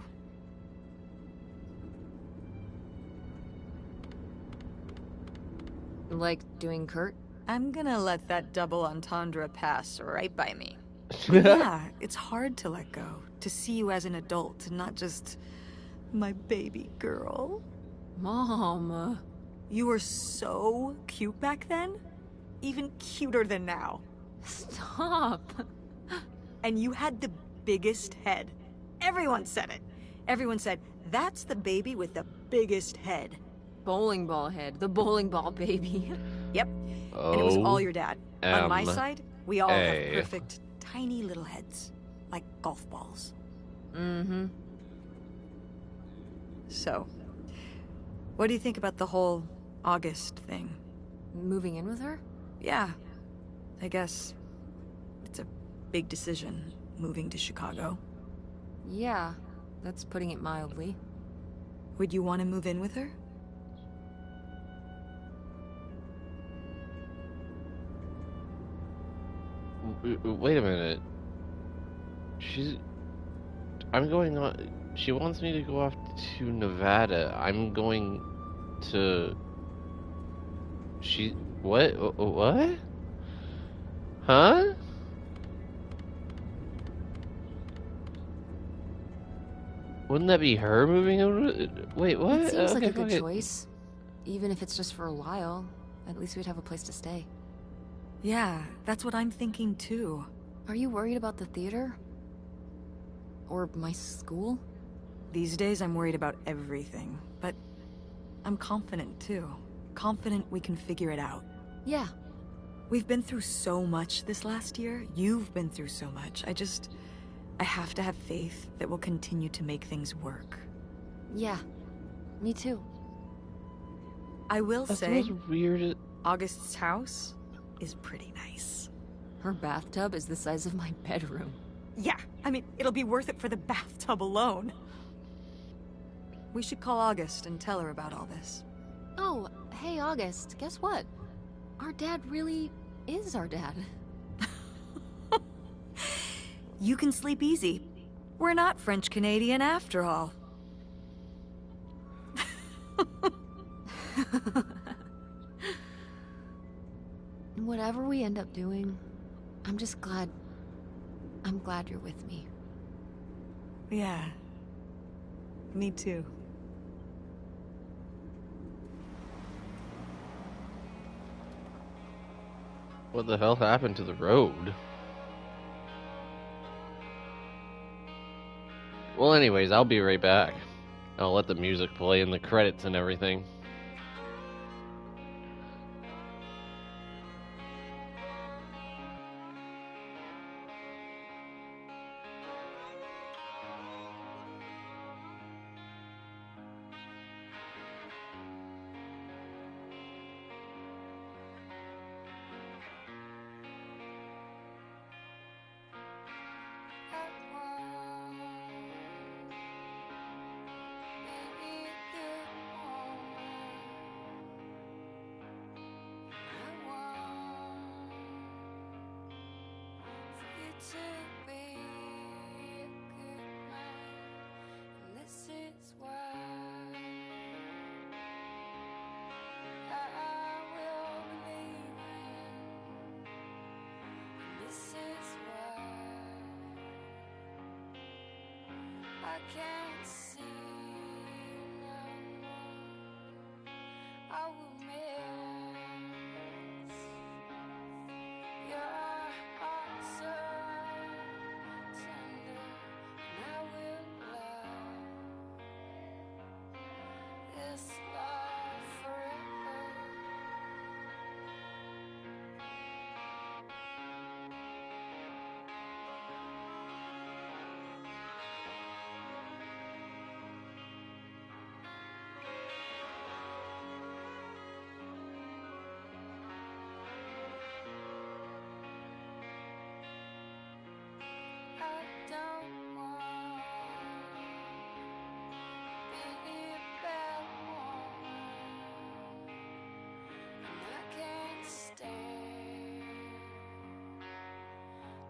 Like doing Kurt? I'm gonna let that double entendre pass right by me. Yeah, it's hard to let go, to see you as an adult, and not just my baby girl. Mom. You were so cute back then, even cuter than now. Stop. And you had the biggest head. Everyone said it. Everyone said, that's the baby with the biggest head. Bowling ball head. The bowling ball baby. Yep. And it was all your dad. On my side, we all have O-M-A. perfect, tiny little heads. Like golf balls. Mm-hmm. So, what do you think about the whole August thing? Moving in with her? Yeah, I guess it's a big decision, moving to Chicago. Yeah, that's putting it mildly. Would you want to move in with her? Wait a minute. I'm going on. She wants me to go off to Nevada. I'm going to. What? What? Huh? Wouldn't that be her moving over? Wait, what? It seems like a Okay, good okay. choice. Even if it's just for a while, at least we'd have a place to stay. Yeah, that's what I'm thinking too. Are you worried about the theater? Or my school? These days I'm worried about everything, but I'm confident too. Confident we can figure it out. Yeah. We've been through so much this last year. You've been through so much. I have to have faith that we'll continue to make things work. Yeah, me too. I will That's the say, most weird. August's house is pretty nice. Her bathtub is the size of my bedroom. Yeah, I mean, it'll be worth it for the bathtub alone. We should call August and tell her about all this. Oh, hey August, guess what? Our dad really is our dad. You can sleep easy. We're not French-Canadian after all. Whatever we end up doing, I'm glad you're with me. Yeah. Me too. What the hell happened to the road? Well, anyways, I'll be right back. I'll let the music play and the credits and everything. Can't see no more. I will miss your heart so tender, and I will love this love forever. I don't want to be a bad woman, and I can't stand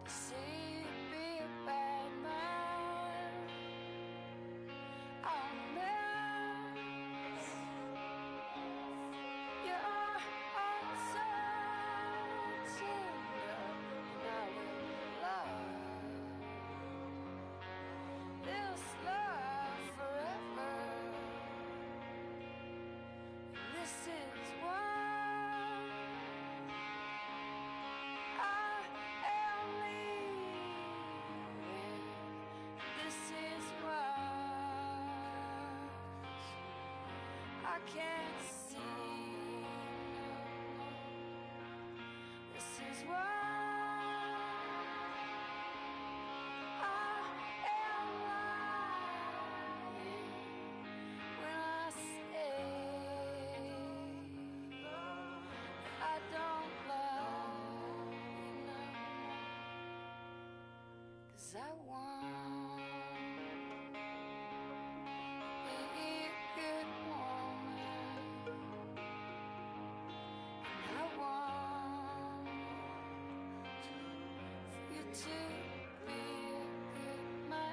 to see you be a bad man. I'll miss your heart so tender, and I will love this love forever. This is why I am leaving. This is why I can't see no more. This is why I am lying when I say I don't love you no more. 'Cause I want to be a good woman, and I want for you to be a good man.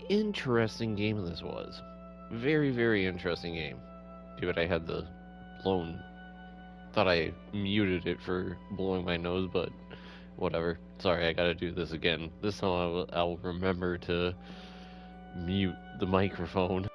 interesting game this was. Very, very interesting game. Dude, I had the blown. Thought I muted it for blowing my nose, but whatever. Sorry, I gotta do this again. This time I'll remember to mute the microphone.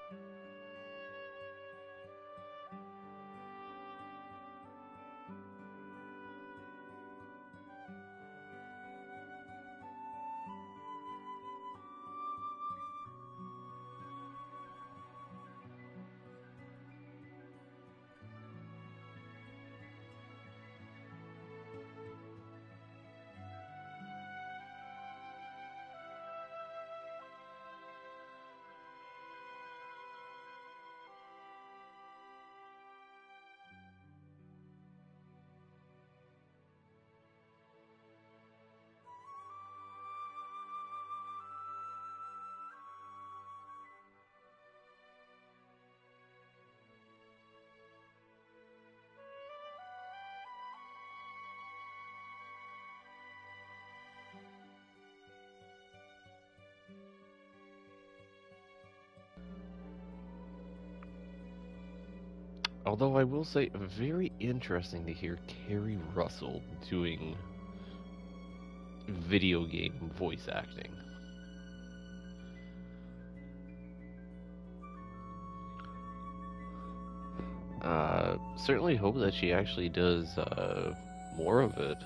Although I will say, very interesting to hear Carrie Russell doing video game voice acting. Certainly hope that she actually does more of it.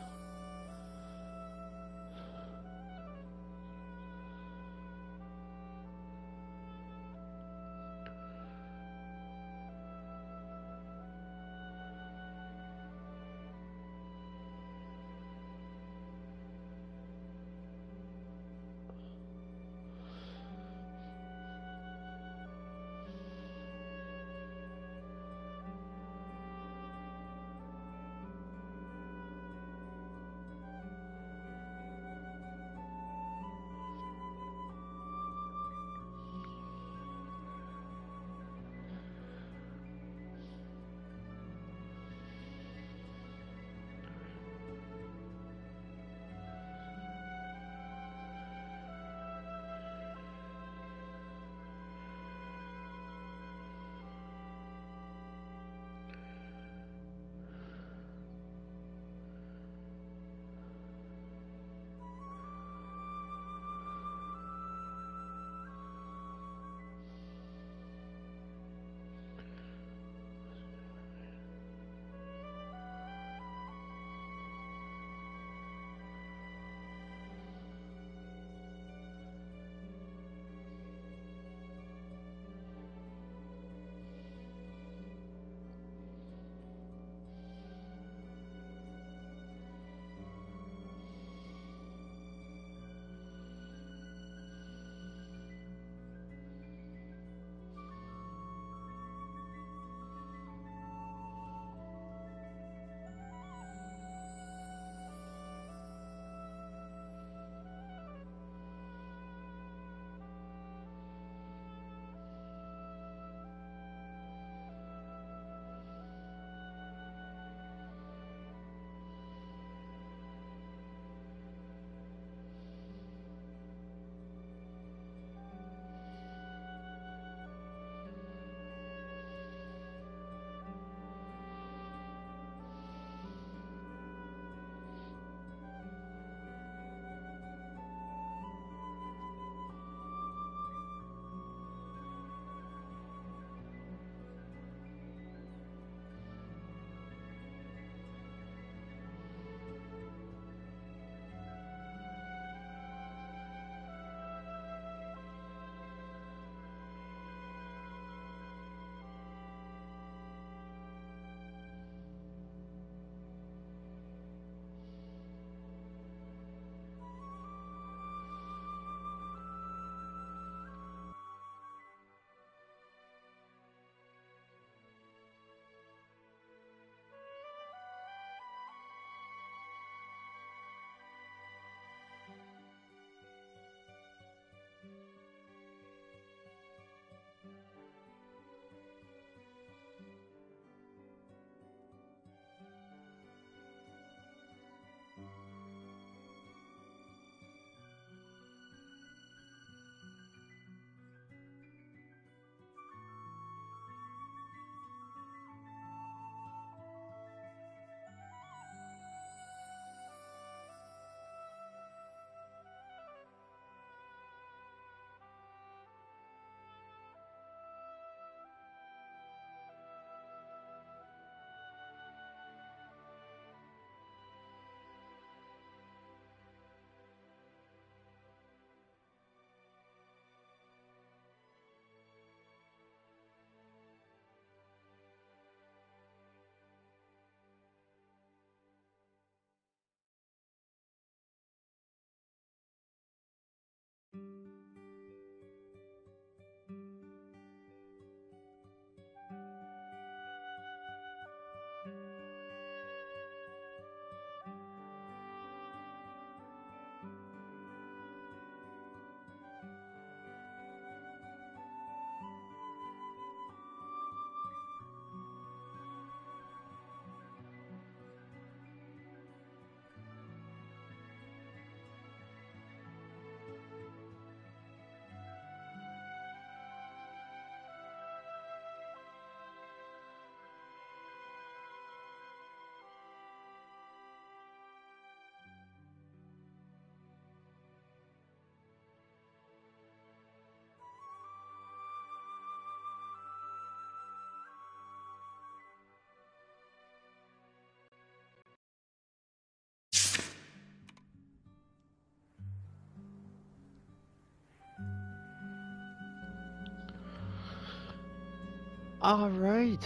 All right.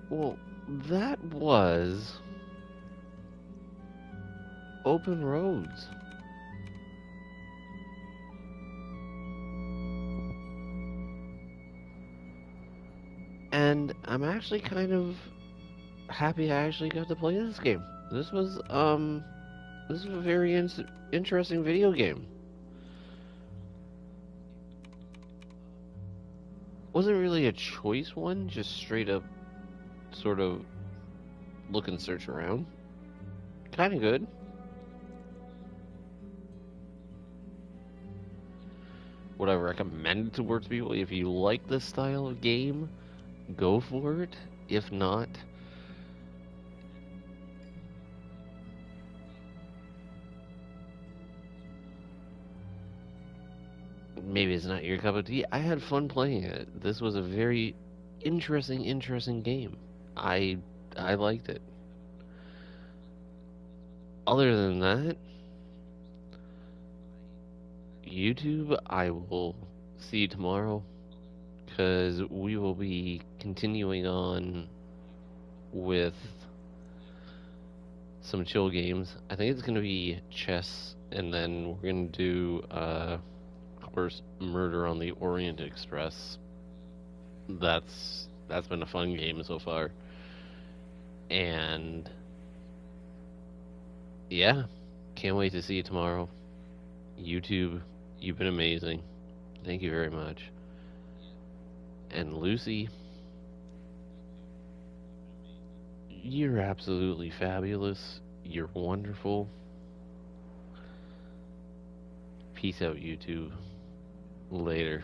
Well, that was Open Roads. And I'm actually kind of happy I actually got to play this game. This was a very interesting video game. Wasn't really a choice one, just straight up sort of look and search around. Kind of good. Would I recommend it towards people? If you like this style of game, go for it. If not, maybe it's not your cup of tea. I had fun playing it. This was a very interesting game. I I liked it. Other than that, YouTube, I will see you tomorrow because we will be continuing on with some chill games. I think it's going to be chess, and then we're going to do, of course, Murder on the Orient Express. That's been a fun game so far. And yeah, can't wait to see you tomorrow. YouTube, you've been amazing. Thank you very much. And Lucy, you're absolutely fabulous. You're wonderful. Peace out, YouTube. Later.